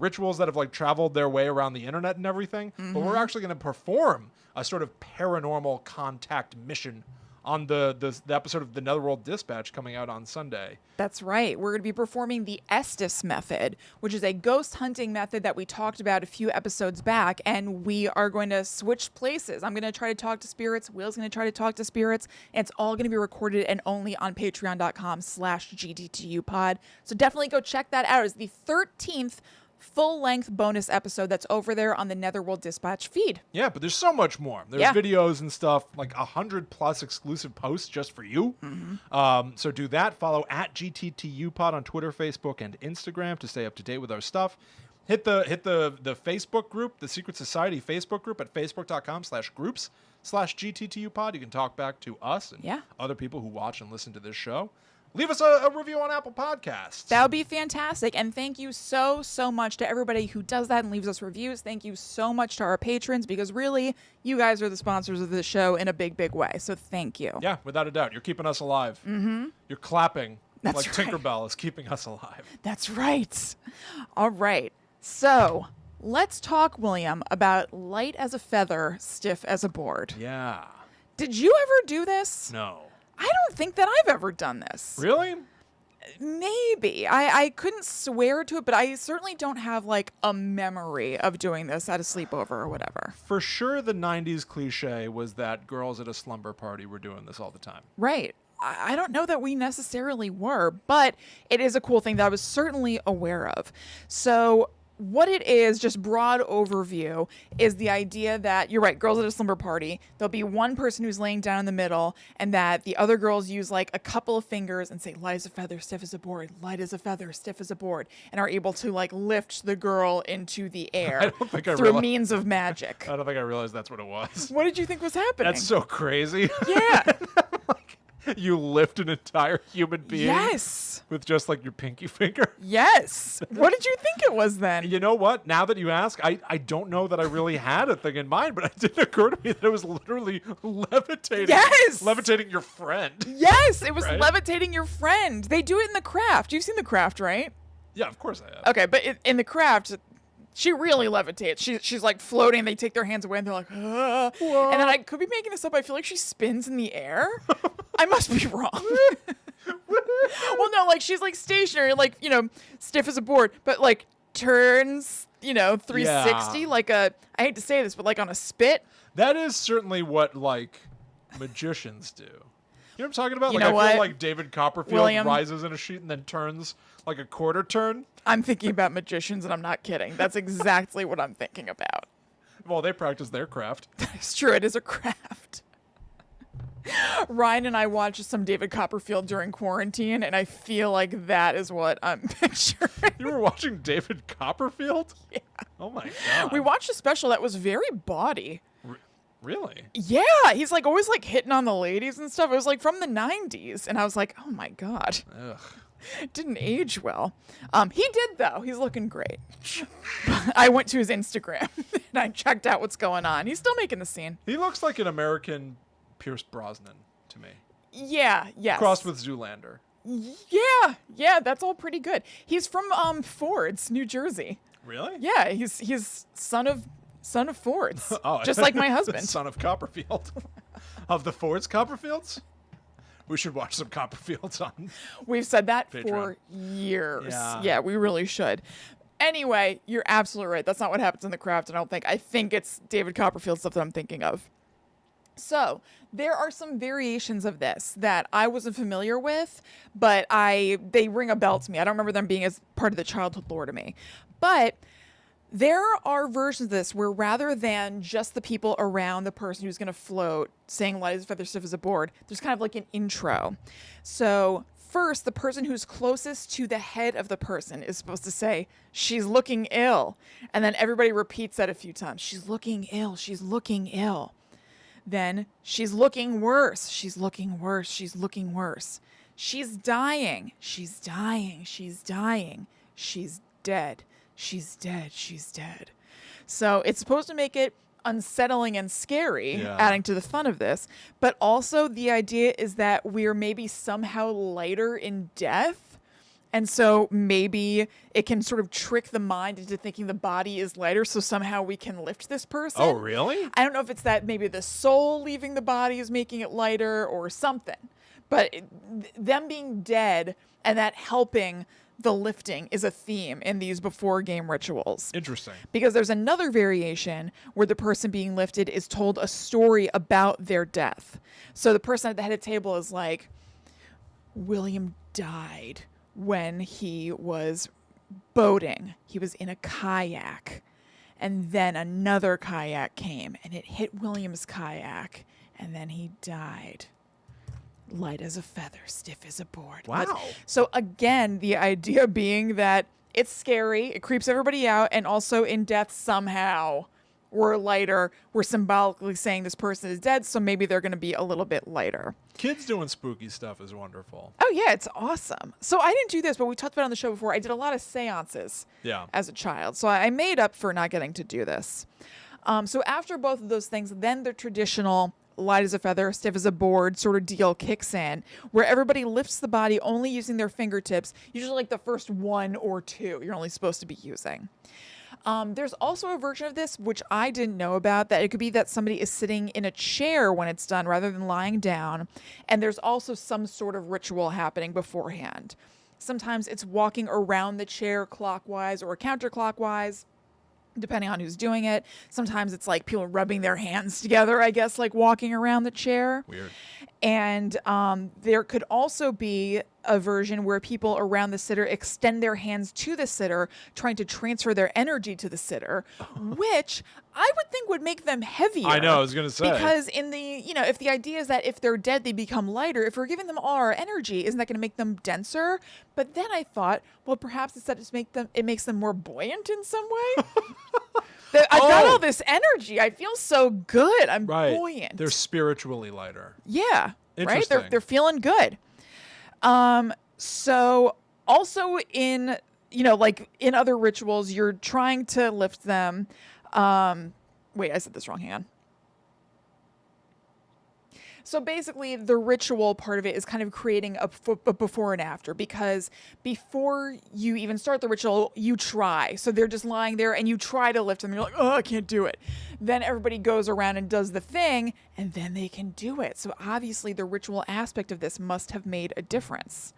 rituals that have like traveled their way around the internet and everything, but we're actually going to perform a sort of paranormal contact mission on the episode of the Netherworld Dispatch coming out on Sunday. That's right. We're going to be performing the Estes method, which is a ghost hunting method that we talked about a few episodes back, and we are going to switch places. I'm going to try to talk to spirits. Will's going to try to talk to spirits, and it's all going to be recorded and only on patreon.com/GTTUpod. So definitely go check that out. It's the 13th full-length bonus episode that's over there on the Netherworld Dispatch feed. Yeah, but there's so much more. There's Yeah. videos and stuff, like 100+ exclusive posts just for you. So do that. Follow at GTTUpod on Twitter, Facebook, and Instagram to stay up to date with our stuff. Hit the Facebook group, the Secret Society Facebook group at facebook.com/groups/GTTUpod. You can talk back to us and Yeah. other people who watch and listen to this show. Leave us a review on Apple Podcasts. That would be fantastic. And thank you so, so much to everybody who does that and leaves us reviews. Thank you so much to our patrons, because really, you guys are the sponsors of the show in a big, big way. So thank you. Yeah, without a doubt. You're keeping us alive. You're clapping That's like right. Tinkerbell is keeping us alive. That's right. All right. So let's talk, William, about light as a feather, stiff as a board. Yeah. Did you ever do this? No. I don't think that I've ever done this. Really? Maybe. I couldn't swear to it, but I certainly don't have like a memory of doing this at a sleepover or whatever. For sure, the 90s cliche was that girls at a slumber party were doing this all the time. Right. I don't know that we necessarily were, but it is a cool thing that I was certainly aware of. So what it is, just broad overview, is the idea that, you're right, girls at a slumber party, there'll be one person who's laying down in the middle, and that the other girls use like a couple of fingers and say, light as a feather, stiff as a board, light as a feather, stiff as a board, and are able to like lift the girl into the air don't think I through realized- means of magic. I don't think I realized that's what it was. What did you think was happening? That's so crazy. Yeah. You lift an entire human being Yes. with just like your pinky finger. Yes. What did you think it was then? You know what? Now that you ask, I don't know that I really had a thing in mind, but it didn't occur to me that it was literally levitating. Yes! Levitating your friend. Yes, it was Right? levitating your friend. They do it in The Craft. You've seen The Craft, right? Yeah, of course I have. Okay, but in The Craft, she really levitates. She's like floating. They take their hands away and they're like, ah. And then I could be making this up. I feel like she spins in the air. I must be wrong. Well, no, like she's like stationary, like, stiff as a board, but like turns, 360 like I hate to say this, but like on a spit. That is certainly what like magicians do. You know what I'm talking about? You Like know I feel what? like David Copperfield William? rises in a sheet and then turns like a quarter turn. I'm thinking about magicians, and I'm not kidding. That's exactly what I'm thinking about. Well, they practice their craft. It's true. It is a craft. Ryan and I watched some David Copperfield during quarantine, and I feel like that is what I'm picturing. You were watching David Copperfield? Yeah. Oh my god. We watched a special that was very bawdy. Really? Yeah, he's like always like hitting on the ladies and stuff. It was like from the 90s, and I was like, oh my god. Ugh. It didn't age well. He did though. He's looking great. I went to his Instagram and I checked out what's going on. He's still making the scene. He looks like an American Pierce Brosnan to me. Yeah, yes. Crossed with Zoolander. Yeah, that's all pretty good. He's from Fords, New Jersey. Really? Yeah, he's son of Fords. Oh, just like my husband. Son of Copperfield. Of the Fords Copperfields? We should watch some Copperfields on. We've said that Patreon. for years. Yeah. Yeah, we really should. Anyway, you're absolutely right. That's not what happens in the craft, I think it's David Copperfield stuff that I'm thinking of. So there are some variations of this that I wasn't familiar with, but they ring a bell to me. I don't remember them being as part of the childhood lore to me. But there are versions of this where rather than just the people around the person who's going to float saying light as a feather, stiff as a board, there's kind of like an intro. So first, the person who's closest to the head of the person is supposed to say, she's looking ill. And then everybody repeats that a few times. She's looking ill. She's looking ill. Then she's looking worse. She's looking worse. She's looking worse. She's dying. She's dying. She's dying. She's dead. She's dead. She's dead. So it's supposed to make it unsettling and scary, adding to the fun of this. But also the idea is that we're maybe somehow lighter in death. And so maybe it can sort of trick the mind into thinking the body is lighter, so somehow we can lift this person. Oh, really? I don't know if it's that maybe the soul leaving the body is making it lighter or something. But them being dead and that helping the lifting is a theme in these before game rituals. Interesting. Because there's another variation where the person being lifted is told a story about their death. So the person at the head of the table is like, William died when he was boating. He was in a kayak. And then another kayak came and it hit William's kayak. And then he died. Light as a feather, stiff as a board. Wow. So again, the idea being that it's scary, it creeps everybody out, and also in death somehow we're lighter. We're symbolically saying this person is dead, so maybe they're going to be a little bit lighter. Kids doing spooky stuff is wonderful. Oh yeah, it's awesome. So I didn't do this, but we talked about it on the show before. I did a lot of seances as a child, so I made up for not getting to do this. So after both of those things, then the traditional light as a feather, stiff as a board sort of deal kicks in, where everybody lifts the body only using their fingertips, usually like the first one or two you're only supposed to be using. There's also a version of this, which I didn't know about, that it could be that somebody is sitting in a chair when it's done rather than lying down, and there's also some sort of ritual happening beforehand. Sometimes it's walking around the chair clockwise or counterclockwise, depending on who's doing it. Sometimes it's like people rubbing their hands together, I guess, like walking around the chair. Weird. And there could also be a version where people around the sitter extend their hands to the sitter, trying to transfer their energy to the sitter, which I would think would make them heavier. I know, I was going to say. Because in the, if the idea is that if they're dead, they become lighter, if we're giving them all our energy, isn't that going to make them denser? But then I thought, well, perhaps instead it makes them more buoyant in some way. I've got all this energy. I feel so good. I'm buoyant. They're spiritually lighter. Yeah. Right? Interesting. They're feeling good. So also in, like in other rituals, you're trying to lift them. Wait, I said this wrong. Hang on. So basically, the ritual part of it is kind of creating a before and after, because before you even start the ritual, you try. So they're just lying there and you try to lift them. You're like, oh, I can't do it. Then everybody goes around and does the thing, and then they can do it. So obviously, the ritual aspect of this must have made a difference.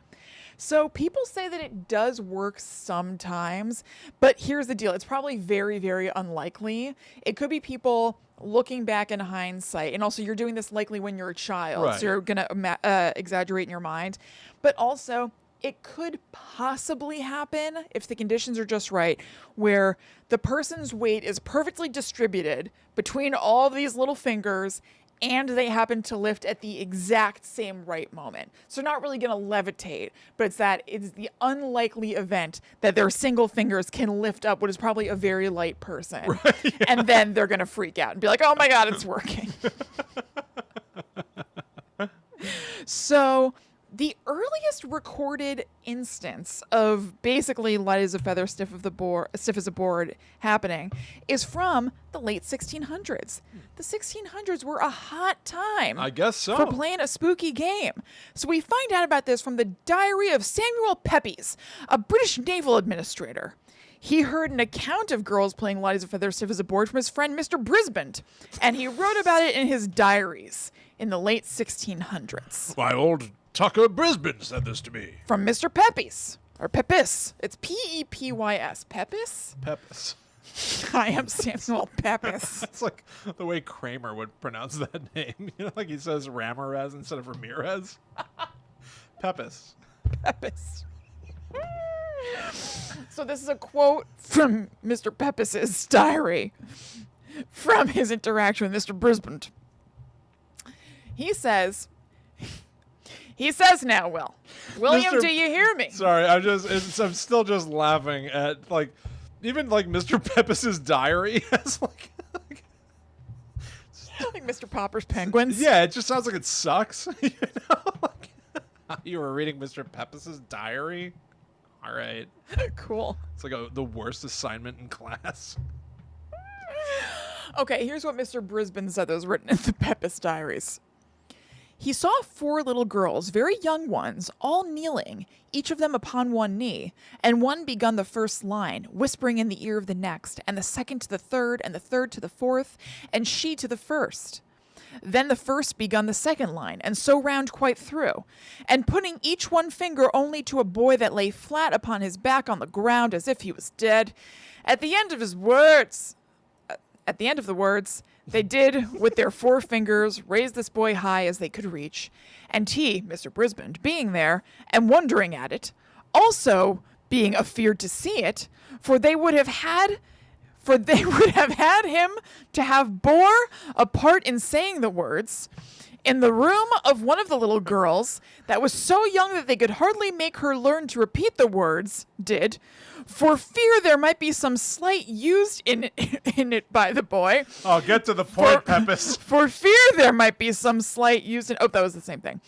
So people say that it does work sometimes, but here's the deal. It's probably very, very unlikely. It could be people looking back in hindsight, and also you're doing this likely when you're a child, Right. so you're going to exaggerate in your mind. But also, it could possibly happen if the conditions are just right, where the person's weight is perfectly distributed between all of these little fingers and they happen to lift at the exact same right moment. So not really going to levitate, but it's the unlikely event that their single fingers can lift up what is probably a very light person. Right, yeah. And then they're going to freak out and be like, oh my God, it's working. So the earliest recorded instance of basically light as a feather, stiff as a board happening is from the late 1600s. The 1600s were a hot time. I guess so. For playing a spooky game. So we find out about this from the diary of Samuel Pepys, a British naval administrator. He heard an account of girls playing light as a feather, stiff as a board from his friend Mr. Brisbane, and he wrote about it in his diaries in the late 1600s. My old Tucker Brisbane said this to me. From Mr. Pepys. Or Pepys. It's P-E-P-Y-S. Pepys? Pepys. I am Samuel Pepys. That's like the way Kramer would pronounce that name. You know, like he says Ramirez instead of Ramirez. Pepys. Pepys. So this is a quote from Mr. Pepys's diary from his interaction with Mr. Brisbane. He says now, William, do you hear me? Sorry, I'm still just laughing at even Mr. Pepys's diary has like Mr. Popper's Penguins. yeah, it just sounds like it sucks. You know, you were reading Mr. Pepys's diary. All right, Cool. it's like the worst assignment in class. Okay, here's what Mr. Brisbane said that was written in the Pepys diaries. He saw 4 little girls, very young ones, all kneeling, each of them upon one knee, and one begun the first line, whispering in the ear of the next, and the second to the third, and the third to the fourth, and she to the first. Then the first begun the second line, and so round quite through, and putting each one finger only to a boy that lay flat upon his back on the ground as if he was dead. At the end of the words, they did, with their 4 fingers, raise this boy high as they could reach, and he, Mr. Brisbane, being there, and wondering at it, also being afeard to see it, for they would have had him to have bore a part in saying the words, in the room of one of the little girls that was so young that they could hardly make her learn to repeat the words, did, for fear there might be some slight used in it by the boy. Oh, get to the point, Pepys. For fear there might be some slight used in... Oh, that was the same thing.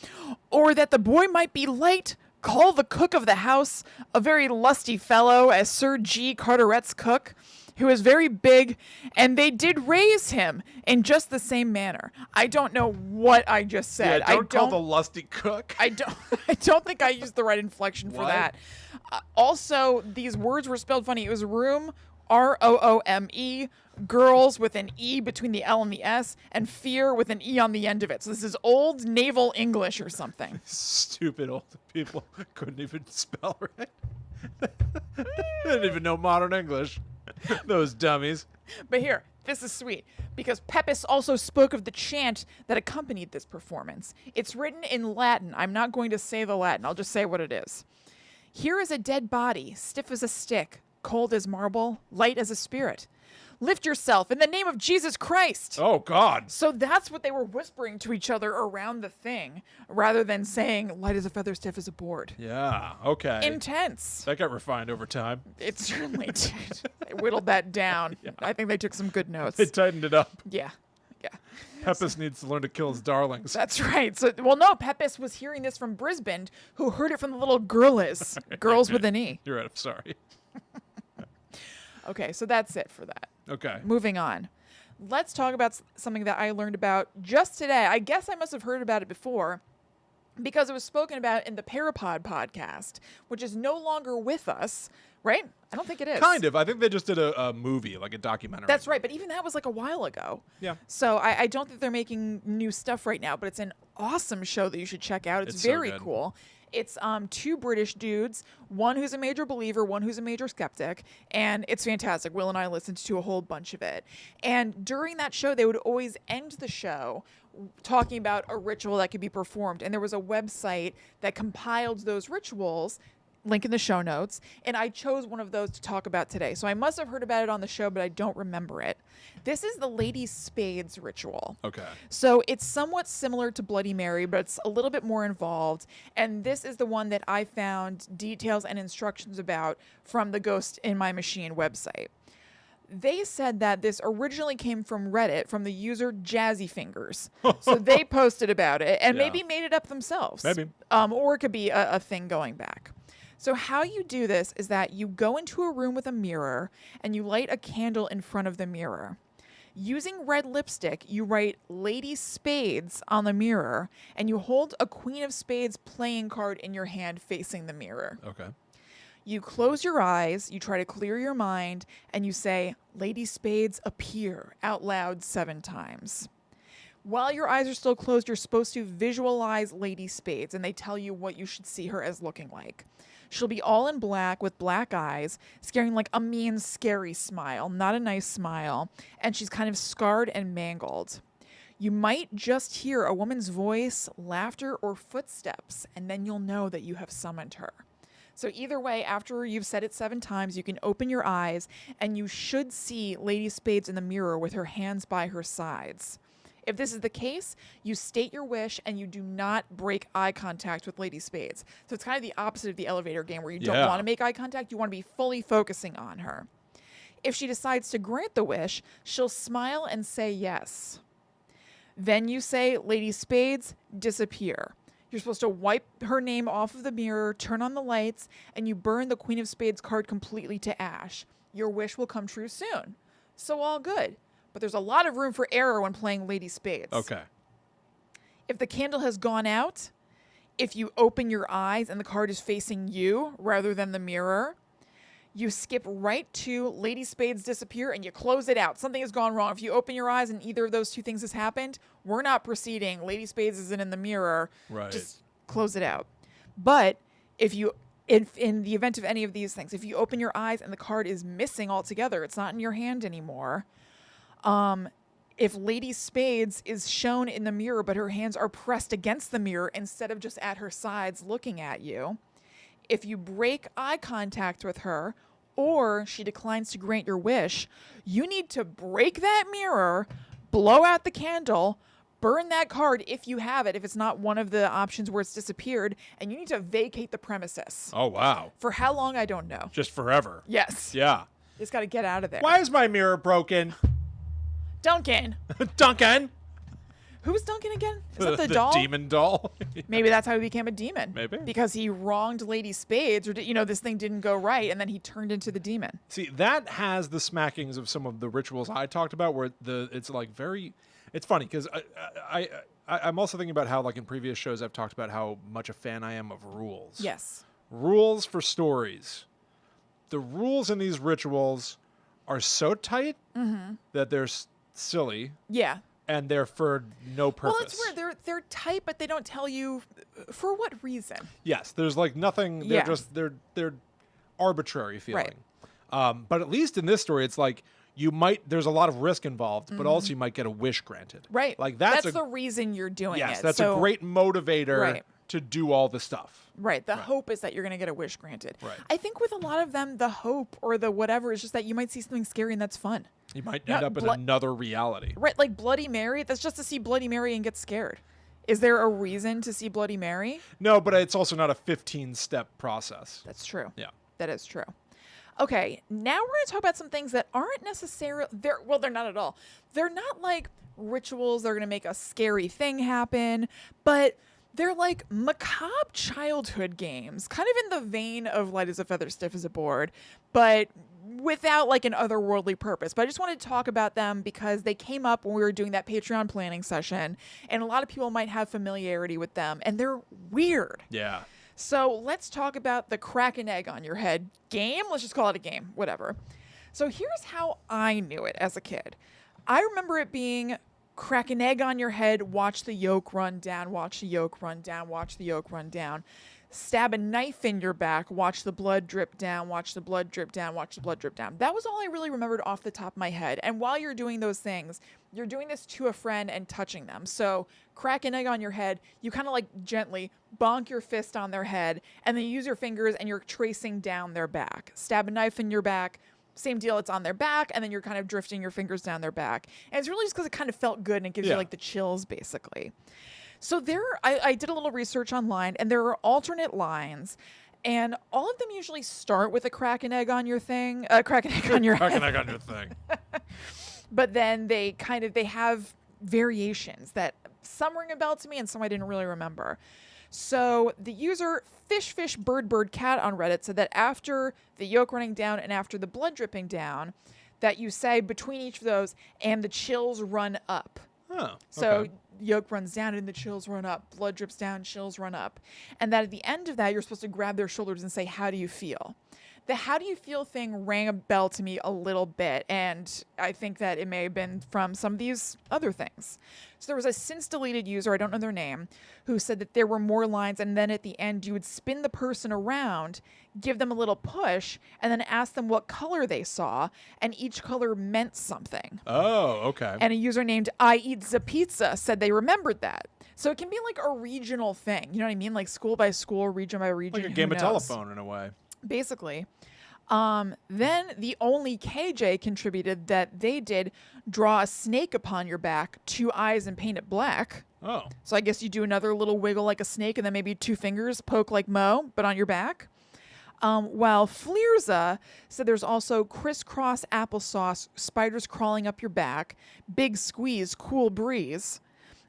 Or that the boy might be light, call the cook of the house a very lusty fellow as Sir G. Carteret's cook, who is very big, and they did raise him in just the same manner. I don't know what I just said. Yeah, don't call the lusty cook. I don't think I used the right inflection for that. Also, these words were spelled funny. It was room, R-O-O-M-E, girls with an E between the L and the S, and fear with an E on the end of it. So this is old naval English or something. Stupid old people couldn't even spell right. They didn't even know modern English. Those dummies. But here, this is sweet, because Pepys also spoke of the chant that accompanied this performance. It's written in Latin. I'm not going to say the Latin. I'll just say what it is. Here is a dead body, stiff as a stick, cold as marble, light as a spirit. Lift yourself in the name of Jesus Christ. Oh, God. So that's what they were whispering to each other around the thing, rather than saying light as a feather, stiff as a board. Yeah, okay. Intense. That got refined over time. It certainly did. They whittled that down. Yeah. I think they took some good notes. They tightened it up. Yeah. Pepys needs to learn to kill his darlings. That's right. So, well, no, Pepys was hearing this from Brisbane, who heard it from the little girlies. Girls with an E. You're right. I'm sorry. Okay, so that's it for that. Okay. Moving on. Let's talk about something that I learned about just today. I guess I must have heard about it before because it was spoken about in the Parapod podcast, which is no longer with us, right? I don't think it is. Kind of. I think they just did a movie, like a documentary. That's right, but even that was like a while ago. Yeah. So I don't think they're making new stuff right now, but it's an awesome show that you should check out. It's very so good. cool. It's two British dudes, one who's a major believer, one who's a major skeptic, and it's fantastic. Will and I listened to a whole bunch of it. And during that show, they would always end the show talking about a ritual that could be performed. And there was a website that compiled those rituals, link in the show notes, and I chose one of those to talk about today. So I must have heard about it on the show, but I don't remember it. This is the Lady Spades ritual. Okay. So it's somewhat similar to Bloody Mary, but it's a little bit more involved. And this is the one that I found details and instructions about from the Ghost in My Machine website. They said that this originally came from Reddit, from the user Jazzy Fingers. So they posted about it and maybe made it up themselves. Maybe. Or it could be a thing going back. So how you do this is that you go into a room with a mirror and you light a candle in front of the mirror. Using red lipstick, you write Lady Spades on the mirror and you hold a Queen of Spades playing card in your hand facing the mirror. Okay. You close your eyes, you try to clear your mind, and you say, Lady Spades appear out loud 7 times. While your eyes are still closed, you're supposed to visualize Lady Spades, and they tell you what you should see her as looking like. She'll be all in black with black eyes, scaring like a mean, scary smile, not a nice smile, and she's kind of scarred and mangled. You might just hear a woman's voice, laughter, or footsteps, and then you'll know that you have summoned her. So either way, after you've said it 7 times, you can open your eyes, and you should see Lady Spades in the mirror with her hands by her sides. If this is the case, you state your wish and you do not break eye contact with Lady Spades. So it's kind of the opposite of the elevator game where you don't want to make eye contact. You want to be fully focusing on her. If she decides to grant the wish, she'll smile and say yes. Then you say, Lady Spades, disappear. You're supposed to wipe her name off of the mirror, turn on the lights, and you burn the Queen of Spades card completely to ash. Your wish will come true soon. So all good. But there's a lot of room for error when playing Lady Spades. Okay. If the candle has gone out, if you open your eyes and the card is facing you rather than the mirror, you skip right to Lady Spades disappear and you close it out. Something has gone wrong. If you open your eyes and either of those 2 things has happened, we're not proceeding. Lady Spades isn't in the mirror. Right. Just close it out. But if you, in the event of any of these things, if you open your eyes and the card is missing altogether, it's not in your hand anymore. If Lady Spades is shown in the mirror, but her hands are pressed against the mirror instead of just at her sides looking at you, if you break eye contact with her or she declines to grant your wish, you need to break that mirror, blow out the candle, burn that card if you have it, if it's not one of the options where it's disappeared, and you need to vacate the premises. Oh, wow. For how long, I don't know. Just forever. Yes. Yeah. Just got to get out of there. Why is my mirror broken? Duncan. Duncan. Who's Duncan again? Is that the doll? Demon doll. Maybe that's how he became a demon. Maybe. Because he wronged Lady Spades, or this thing didn't go right, and then he turned into the demon. See, that has the smackings of some of the rituals I talked about, where it's like very. It's funny because I'm also thinking about how, like in previous shows, I've talked about how much a fan I am of rules. Yes. Rules for stories. The rules in these rituals are so tight that they're silly. Yeah. And they're for no purpose. Well, it's weird. They're tight, but they don't tell you for what reason. Yes, there's like nothing. They're just they're arbitrary feeling. Right. But at least in this story, it's like there's a lot of risk involved, but also you might get a wish granted. Right. Like that's the reason you're doing it. Yes, that's a great motivator to do all the stuff. Right. The hope is that you're going to get a wish granted. Right. I think with a lot of them, the hope or the whatever is just that you might see something scary and that's fun. You might end up in another reality. Right. Like Bloody Mary. That's just to see Bloody Mary and get scared. Is there a reason to see Bloody Mary? No, but it's also not a 15-step process. That's true. Yeah. That is true. Okay, now we're going to talk about some things that aren't necessarily, they're not at all. They're not like rituals that are going to make a scary thing happen, but they're like macabre childhood games, kind of in the vein of light as a feather, stiff as a board, but without like an otherworldly purpose. But I just wanted to talk about them because they came up when we were doing that Patreon planning session, and a lot of people might have familiarity with them, and they're weird. Yeah. So let's talk about the crack an egg on your head game. Let's just call it a game, whatever. So here's how I knew it as a kid. I remember it being crack an egg on your head, watch the yolk run down, watch the yolk run down, watch the yolk run down. stab a knife in your back, watch the blood drip down, watch the blood drip down, watch the blood drip down. That was all I really remembered off the top of my head. And while you're doing those things, you're doing this to a friend and touching them. So crack an egg on your head, you kind of like gently bonk your fist on their head, and then you use your fingers and you're tracing down their back. Stab a knife in your back, same deal, it's on their back, and then you're kind of drifting your fingers down their back. And it's really just because it kind of felt good and it gives you like the chills, basically. So I did a little research online, and there are alternate lines, and all of them usually start with a crack an egg on your thing, crack an egg on your Crack head. an egg on your thing. But then they have variations that some ring a bell to me and some I didn't really remember. So the user fish bird cat on Reddit said that after the yolk running down and after the blood dripping down, that you say between each of those, and the chills run up. Oh, So okay. yolk runs down and the chills run up. Blood drips down, chills run up. And that at the end of that, you're supposed to grab their shoulders and say, how do you feel? The how do you feel thing rang a bell to me a little bit. And I think that it may have been from some of these other things. So there was a since deleted user, I don't know their name, who said that there were more lines. And then at the end, you would spin the person around, give them a little push, and then ask them what color they saw. And each color meant something. Oh, okay. And a user named I Eat the Pizza said they remembered that. So it can be like a regional thing. You know what I mean? Like school by school, region by region. Like a who game of knows? telephone in a way. Basically. Then the only KJ contributed that they did draw a snake upon your back, 2 eyes, and paint it black. Oh. So I guess you do another little wiggle like a snake, and then maybe 2 fingers poke like Mo, but on your back. While Fleerza said there's also crisscross applesauce, spiders crawling up your back, big squeeze, cool breeze.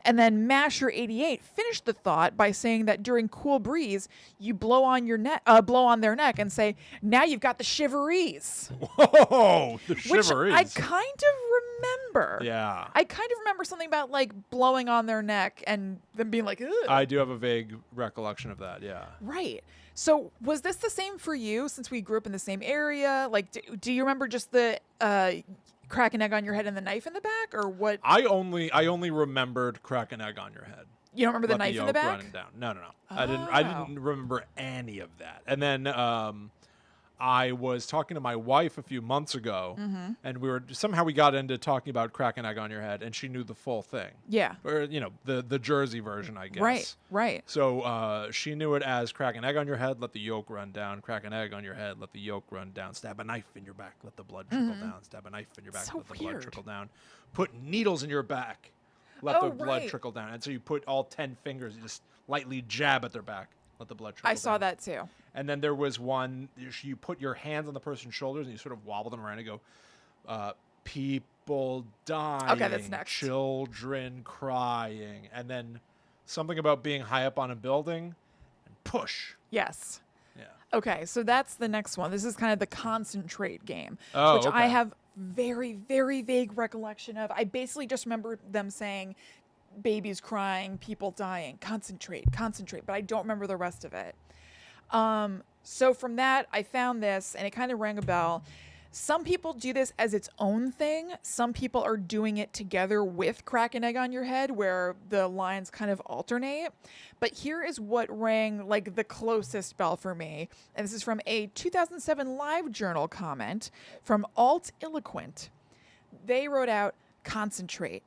And then Masher88 finished the thought by saying that during cool breeze, you blow on their neck and say, now you've got the shiveries. Whoa, the Which shiveries. I kind of remember. Yeah. I kind of remember something about like blowing on their neck and them being like, ugh. I do have a vague recollection of that, yeah. Right. So was this the same for you since we grew up in the same area? Like, do you remember just the crack an egg on your head and the knife in the back, or what? I only remembered crack an egg on your head. You don't remember the Let knife in the yolk back? running down. No. I didn't remember any of that. And then I was talking to my wife a few months ago, and we got into talking about crack an egg on your head, and she knew the full thing. Yeah. Or the Jersey version, I guess. Right. So she knew it as crack an egg on your head, let the yolk run down. Crack an egg on your head, let the yolk run down. Stab a knife in your back, let the blood trickle down. Stab a knife in your back, So let the blood weird. trickle down. Put needles in your back, let the blood right. trickle down. And so you put all 10 fingers, you just lightly jab at their back, let the blood trickle down. I saw that too. And then there was one, you put your hands on the person's shoulders and you sort of wobble them around and go, people dying. Okay, that's next. Children crying. And then something about being high up on a building and push. Yes. Yeah. Okay, so that's the next one. This is kind of the concentrate game, Oh, which I okay. have very, very vague recollection of. I basically just remember them saying babies crying, people dying, concentrate, but I don't remember the rest of it. So from that, I found this, and it kind of rang a bell. Some people do this as its own thing. Some people are doing it together with crack an egg on your head, where the lines kind of alternate. But here is what rang like the closest bell for me. And this is from a 2007 LiveJournal comment from Alt Eloquent. They wrote out, concentrate.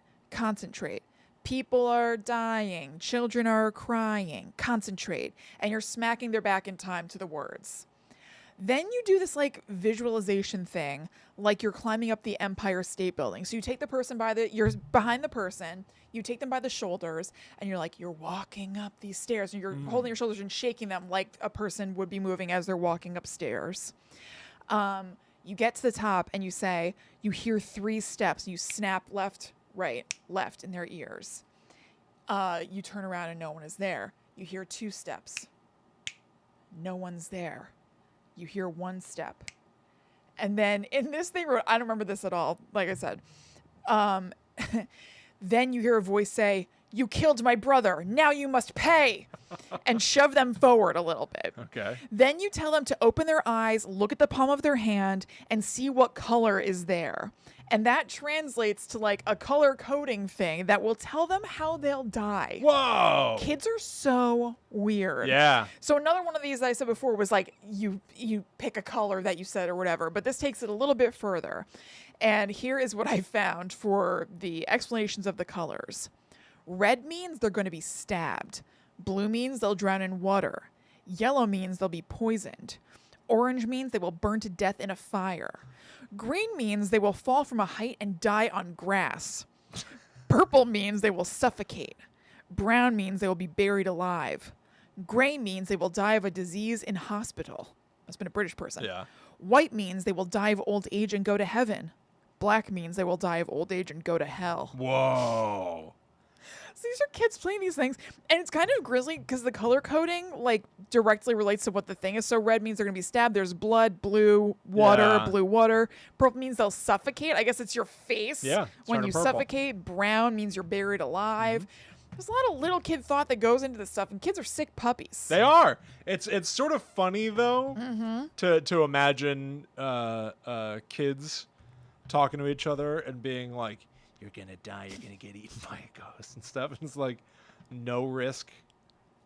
People are dying. Children are crying. Concentrate. And you're smacking their back in time to the words. Then you do this like visualization thing, like you're climbing up the Empire State Building. So you take the person you're behind the person, you take them by the shoulders, and you're like, you're walking up these stairs, and you're holding your shoulders and shaking them like a person would be moving as they're walking upstairs. You get to the top and you say, you hear 3 steps, and you snap left, right, left in their ears. You turn around and no one is there. You hear 2 steps. No one's there. You hear 1 step. And then in this they wrote, I don't remember this at all, like I said. Then you hear a voice say, you killed my brother. Now you must pay. And shove them forward a little bit. Okay. Then you tell them to open their eyes, look at the palm of their hand, and see what color is there. And that translates to like a color coding thing that will tell them how they'll die. Whoa. Kids are so weird. Yeah. So another one of these I said before was like you pick a color that you said or whatever, but this takes it a little bit further. And here is what I found for the explanations of the colors. Red means they're going to be stabbed. Blue means they'll drown in water. Yellow means they'll be poisoned. Orange means they will burn to death in a fire. Green means they will fall from a height and die on grass. Purple means they will suffocate. Brown means they will be buried alive. Gray means they will die of a disease in hospital. That's been a British person. Yeah. White means they will die of old age and go to heaven. Black means they will die of old age and go to hell. Whoa. So these are kids playing these things, and it's kind of grisly because the color coding like directly relates to what the thing is. So red means they're going to be stabbed. There's blood, blue water, blue water. Purple means they'll suffocate. I guess it's your face when you suffocate. Brown means you're buried alive. There's a lot of little kid thought that goes into this stuff, and kids are sick puppies. They are. It's sort of funny though to imagine kids talking to each other and being like, "You're gonna die. You're gonna get eaten by a ghost" and stuff. And it's like no risk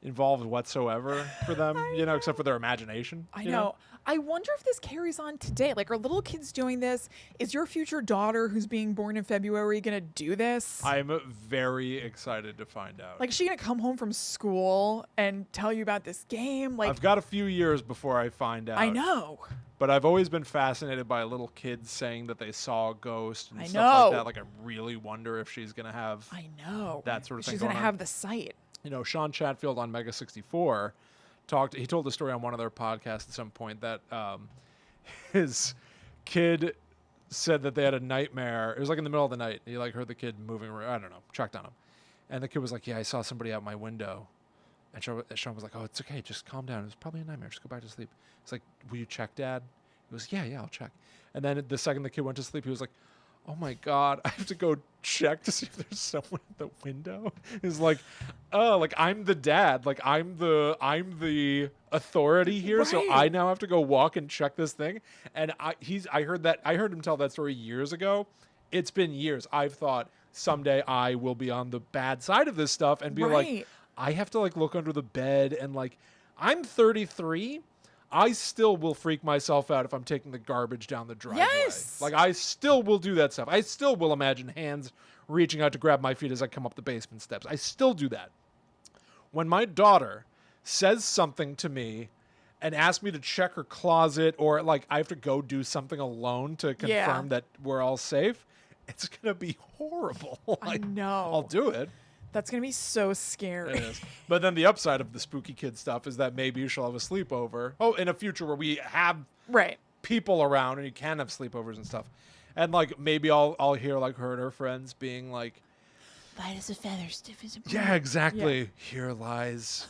involved whatsoever for them, except for their imagination. I know. I wonder if this carries on today. Like, are little kids doing this? Is your future daughter, who's being born in February, gonna do this? I'm very excited to find out. Like, is she gonna come home from school and tell you about this game? Like, I've got a few years before I find out. I know. But I've always been fascinated by little kids saying that they saw a ghost and I stuff know. like that. Like, I really wonder if she's going to have that sort of thing She's going gonna on. have the sight. Sean Chatfield on Mega 64 he told a story on one of their podcasts at some point that his kid said that they had a nightmare. It was like in the middle of the night. He like heard the kid moving around. I don't know, checked on him. And the kid was like, "Yeah, I saw somebody out my window." And Sean was like, "Oh, it's okay. Just calm down. It was probably a nightmare. Just go back to sleep." It's like, "Will you check, Dad?" He goes, Yeah, I'll check. And then the second the kid went to sleep, he was like, "Oh my God, I have to go check to see if there's someone at the window." He's like, "Oh, like I'm the dad. Like I'm the authority here, so I now have to go walk and check this thing." And I heard him tell that story years ago. It's been years. I've thought someday I will be on the bad side of this stuff and be like, I have to like look under the bed and like I'm 33. I still will freak myself out if I'm taking the garbage down the driveway. Yes. Like I still will do that stuff. I still will imagine hands reaching out to grab my feet as I come up the basement steps. I still do that. When my daughter says something to me and asks me to check her closet or like I have to go do something alone to confirm that we're all safe, it's going to be horrible. I know. I'll do it. That's going to be so scary. It is. But then the upside of the spooky kid stuff is that maybe she'll have a sleepover. Oh, in a future where we have people around and you can have sleepovers and stuff. And like maybe I'll hear like her and her friends being like, "Light as a feather, stiff as a board." Yeah, exactly. Yeah. Here lies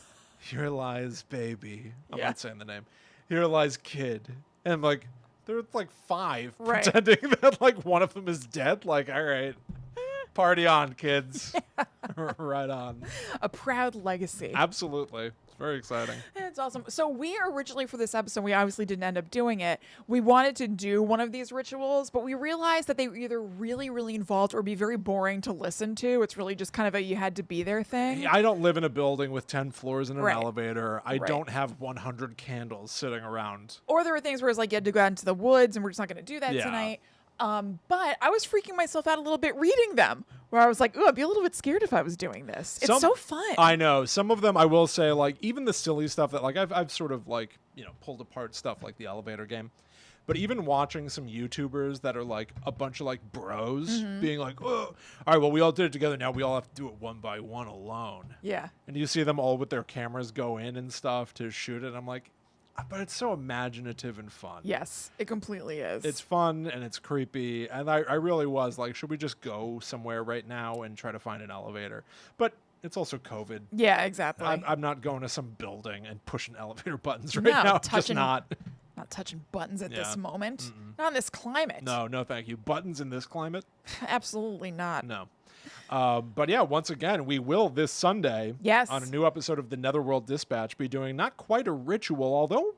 baby. I'm not saying the name. Here lies kid. And like they're like 5 pretending that like one of them is dead. Like, all right. Party on, kids. Right on. A proud legacy. Absolutely. It's very exciting. It's awesome. So we originally, for this episode, we obviously didn't end up doing it. We wanted to do one of these rituals, but we realized that they were either really, really involved or be very boring to listen to. It's really just kind of a you had to be there thing. I don't live in a building with 10 floors and an elevator. I don't have 100 candles sitting around. Or there were things where it's like you had to go out into the woods and we're just not going to do that tonight. But I was freaking myself out a little bit reading them, where I was like, "Ooh, I'd be a little bit scared if I was doing this." It's so fun. I know. Some of them, I will say, like even the silly stuff that like I've sort of like pulled apart stuff like the elevator game, but even watching some YouTubers that are like a bunch of like bros being like, "Oh, all right, well we all did it together. Now we all have to do it one by one alone." Yeah. And you see them all with their cameras go in and stuff to shoot it. I'm like, but it's so imaginative and fun. Yes, it completely is. It's fun and it's creepy. And I really was like, should we just go somewhere right now and try to find an elevator? But it's also COVID. Yeah, exactly. I'm not going to some building and pushing elevator buttons right now. Just not. Not touching buttons at Yeah. this moment. Not in this climate. No, thank you. Buttons in this climate? Absolutely not. No. But yeah, once again, we will this Sunday Yes. on a new episode of the Netherworld Dispatch be doing not quite a ritual, although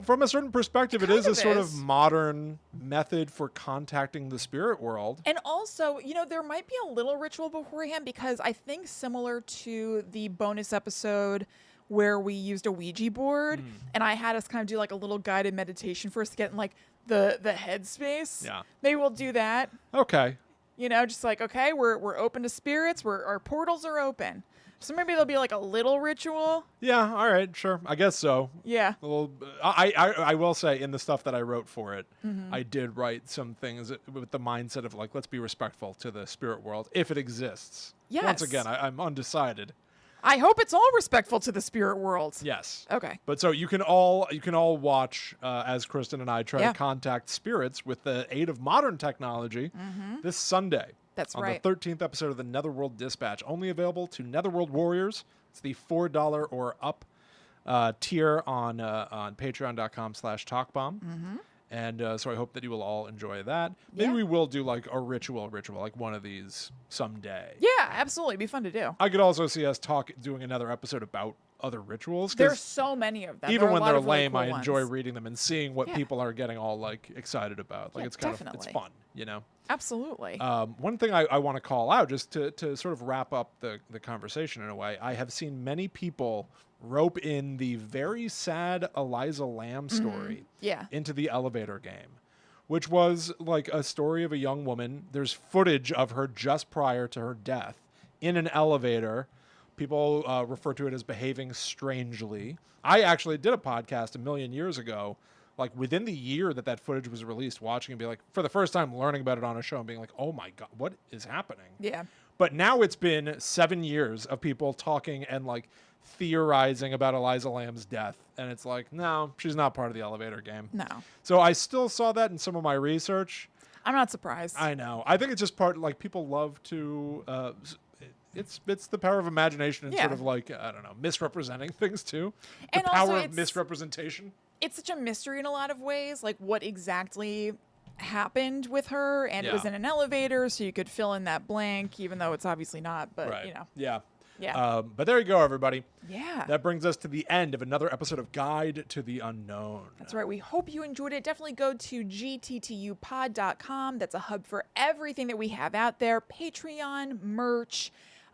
from a certain perspective, it is a sort of modern method for contacting the spirit world. And also, there might be a little ritual beforehand because I think similar to the bonus episode where we used a Ouija board and I had us kind of do like a little guided meditation first to get in like the headspace. Yeah. Maybe we'll do that. Okay. Just like, okay, we're open to spirits. Our portals are open. So maybe there'll be like a little ritual. Yeah, all right, sure. I guess so. Yeah. A little, I will say in the stuff that I wrote for it, I did write some things with the mindset of like, let's be respectful to the spirit world if it exists. Yes. Once again, I'm undecided. I hope it's all respectful to the spirit world. Yes. Okay. But so you can all watch as Kristen and I try Yeah. to contact spirits with the aid of modern technology this Sunday. That's on right. the 13th episode of the Netherworld Dispatch, only available to Netherworld Warriors. It's the $4 or up tier on patreon.com/talkbomb. And so I hope that you will all enjoy that. Maybe Yeah. we will do like a ritual, like one of these someday. Yeah, absolutely. It'd be fun to do. I could also see us doing another episode about other rituals. 'Cause There's so many of them. even There are when a lot they're of really lame, cool I enjoy ones. reading them and seeing what Yeah. people are getting all like excited about. Like Yeah, it's kind of definitely. fun, you know. Absolutely. One thing I want to call out, just to sort of wrap up the conversation in a way, I have seen many people rope in the very sad Eliza Lamb story Yeah. into the elevator game, which was like a story of a young woman. There's footage of her just prior to her death in an elevator. People refer to it as behaving strangely. I actually did a podcast a million years ago, like within the year that footage was released, watching and be like, for the first time, learning about it on a show and being like, oh my God, what is happening? Yeah. But now it's been 7 years of people talking and like theorizing about Eliza Lamb's death. And it's like, no, she's not part of the elevator game. No. So I still saw that in some of my research. I'm not surprised. I know. I think it's just part, like people love to, it's the power of imagination and sort Yeah. of like, I don't know, misrepresenting things too. The And also power of it's- misrepresentation. It's such a mystery in a lot of ways, like what exactly happened with her. And it was Yeah. in an elevator, so you could fill in that blank, even though it's obviously not. But, Right. Yeah. Yeah. But there you go, everybody. Yeah. That brings us to the end of another episode of Guide to the Unknown. That's right. We hope you enjoyed it. Definitely go to gttupod.com. That's a hub for everything that we have out there. Patreon, merch,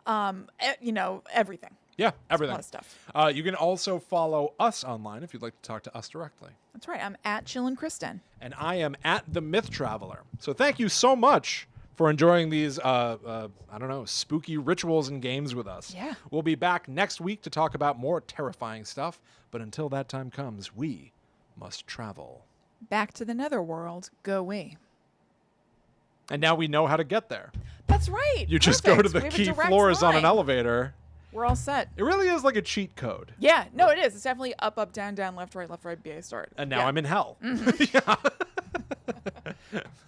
everything. Yeah, everything. A lot of stuff. You can also follow us online if you'd like to talk to us directly. That's right. I'm at Chillin' Kristen. And I am at The Myth Traveler. So thank you so much for enjoying these, spooky rituals and games with us. Yeah. We'll be back next week to talk about more terrifying stuff. But until that time comes, we must travel. Back to the netherworld, go we. And now we know how to get there. That's right. You just go to Perfect. the We have a key direct floors on an line. elevator. We're all set. It really is like a cheat code. Yeah, no, it is. It's definitely up, up, down, down, left, right, BA start. And now Yeah. I'm in hell. Yeah.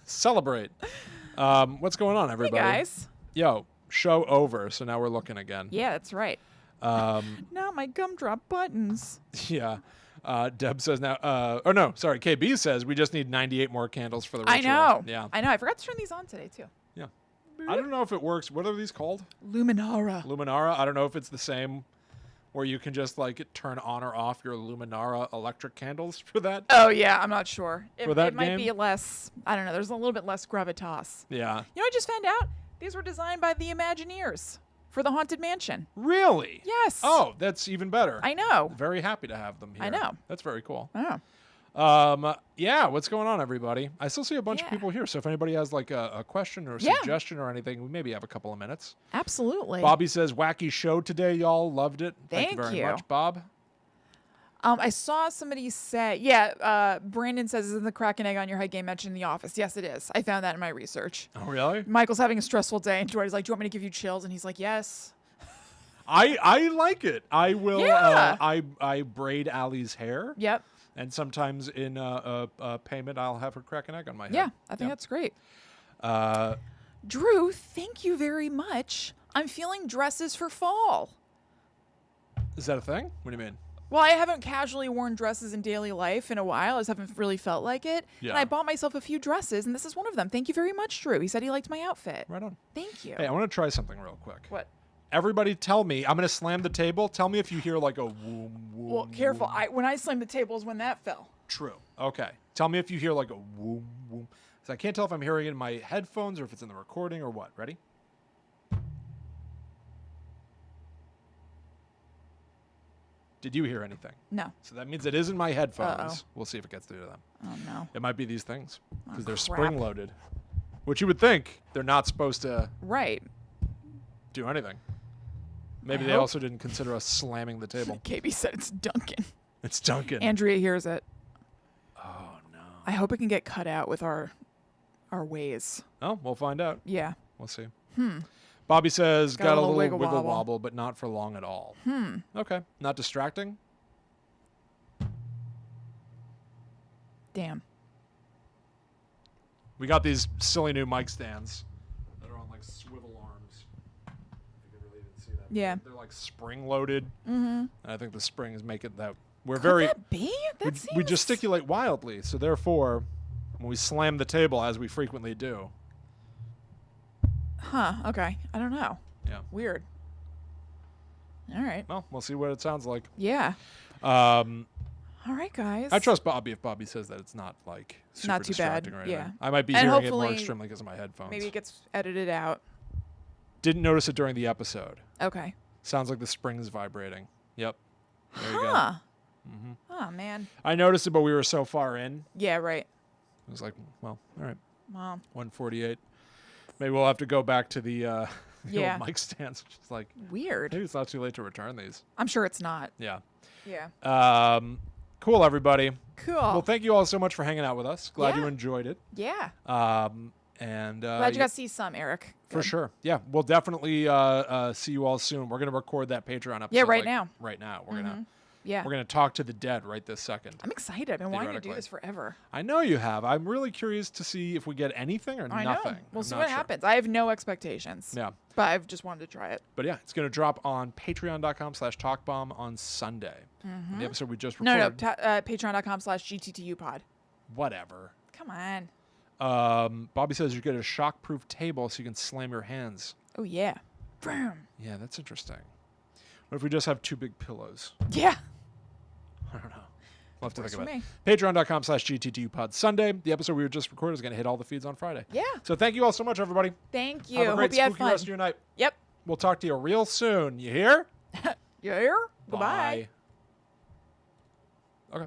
Celebrate. What's going on, Hey, everybody? guys. Yo, show over. So now we're looking again. Yeah, that's right. Now my gumdrop buttons. Yeah. Deb says now, KB says we just need 98 more candles for the ritual. I know. Yeah. I know. I forgot to turn these on today, too. Yeah. I don't know if it works. What are these called? Luminara. Luminara? I don't know if it's the same where you can just like turn on or off your Luminara electric candles for that. Oh, yeah. I'm not sure. For that it might game? be less. I don't know. There's a little bit less gravitas. Yeah. You know, I just found out these were designed by the Imagineers for the Haunted Mansion. Really? Yes. Oh, that's even better. I know. Very happy to have them here. I know. That's very cool. Oh. Yeah, what's going on, everybody? I still see a bunch of Yeah. people here, so if anybody has like a question or a Yeah. suggestion or anything, we maybe have a couple of minutes. Absolutely. Bobby says, wacky show today, y'all. Loved it. Thank you Thank very you. much, Bob. I saw somebody say, Brandon says, isn't the crack an egg on your head game mentioned in The Office? Yes, it is. I found that in my research. Oh, really? Michael's having a stressful day, and Jordy's like, do you want me to give you chills? And he's like, yes. I like it. I will. Yeah. I braid Allie's hair. Yep. And sometimes in payment, I'll have her crack an egg on my head. Yeah, I think that's great. Drew, thank you very much. I'm feeling dresses for fall. Is that a thing? What do you mean? Well, I haven't casually worn dresses in daily life in a while. I just haven't really felt like it. Yeah. And I bought myself a few dresses, and this is one of them. Thank you very much, Drew. He said he liked my outfit. Right on. Thank you. Hey, I want to try something real quick. What? Everybody tell me. I'm going to slam the table. Tell me if you hear like a whoom, whoom. Well, careful. whoom. When I slammed the table is when that fell. True. Okay. Tell me if you hear like a whoom, whoom. So I can't tell if I'm hearing it in my headphones or if it's in the recording or what. Ready? Did you hear anything? No. So that means it is in my headphones. Uh-oh. We'll see if it gets through to them. Oh, no. It might be these things because they're crap. spring loaded, which you would think they're not supposed to Right. do anything. Maybe I they hope- also didn't consider us slamming the table. KB said it's Duncan. It's Duncan. Andrea hears it. Oh no. I hope it can get cut out with our ways. Oh, we'll find out. Yeah. We'll see. Bobby says got a little wiggle wobble. wobble, but not for long at all. Okay. Not distracting. Damn. We got these silly new mic stands that are on like swivel arms. If you really didn't see that. Yeah. They're like spring loaded. Mm-hmm. And I think the spring is making that we're Could very that be? That we seems... gesticulate wildly. So therefore, when we slam the table, as we frequently do. Huh. Okay. I don't know. Yeah. Weird. All right. Well, we'll see what it sounds like. Yeah. Um, All right, guys. I trust Bobby if Bobby says that it's not like super Not too bad, distracting or anything. yeah. I might be And hearing it more hopefully extremely because of my headphones. Maybe it gets edited out. Didn't notice it during the episode. Okay. Sounds like the spring is vibrating. Yep. There you go. Huh. Oh, man. I noticed it, but we were so far in. Yeah, right. It was like, well, all right, Wow. 148. Maybe we'll have to go back to the Yeah. old mic stands. Which is like, Weird. maybe it's not too late to return these. I'm sure it's not. Yeah. Yeah. Cool, everybody. Cool. Well, thank you all so much for hanging out with us. Glad you Yeah. enjoyed it. Yeah. And Glad you got to see some, Eric. for Good. sure. Yeah, we'll definitely see you all soon. We're gonna record that Patreon episode. Yeah, right now. Right now, Yeah. we're gonna talk to the dead right this second. I'm excited. I've been wanting to do Theoretically. this forever. I know you have. I'm really curious to see if we get anything or I nothing. know. We'll I'm see not what sure. happens. I have no expectations. Yeah, But I've just wanted to try it. but yeah, it's gonna drop on Patreon.com/TalkBomb on Sunday. The episode we just No, recorded. Patreon.com/GTTU pod. Whatever. Come on. Bobby says you get a shock-proof table so you can slam your hands. Oh, yeah. Boom. Yeah, that's interesting. What if we just have two big pillows? Yeah. I don't know. We'll have to Works think for about me. it. Patreon.com/GTTU pod Sunday. The episode we just recorded is going to hit all the feeds on Friday. Yeah. So thank you all so much, everybody. Thank you. Have a great Hope you had spooky fun. rest of your night. Yep. We'll talk to you real soon. You hear? You here? Goodbye. Bye. Okay.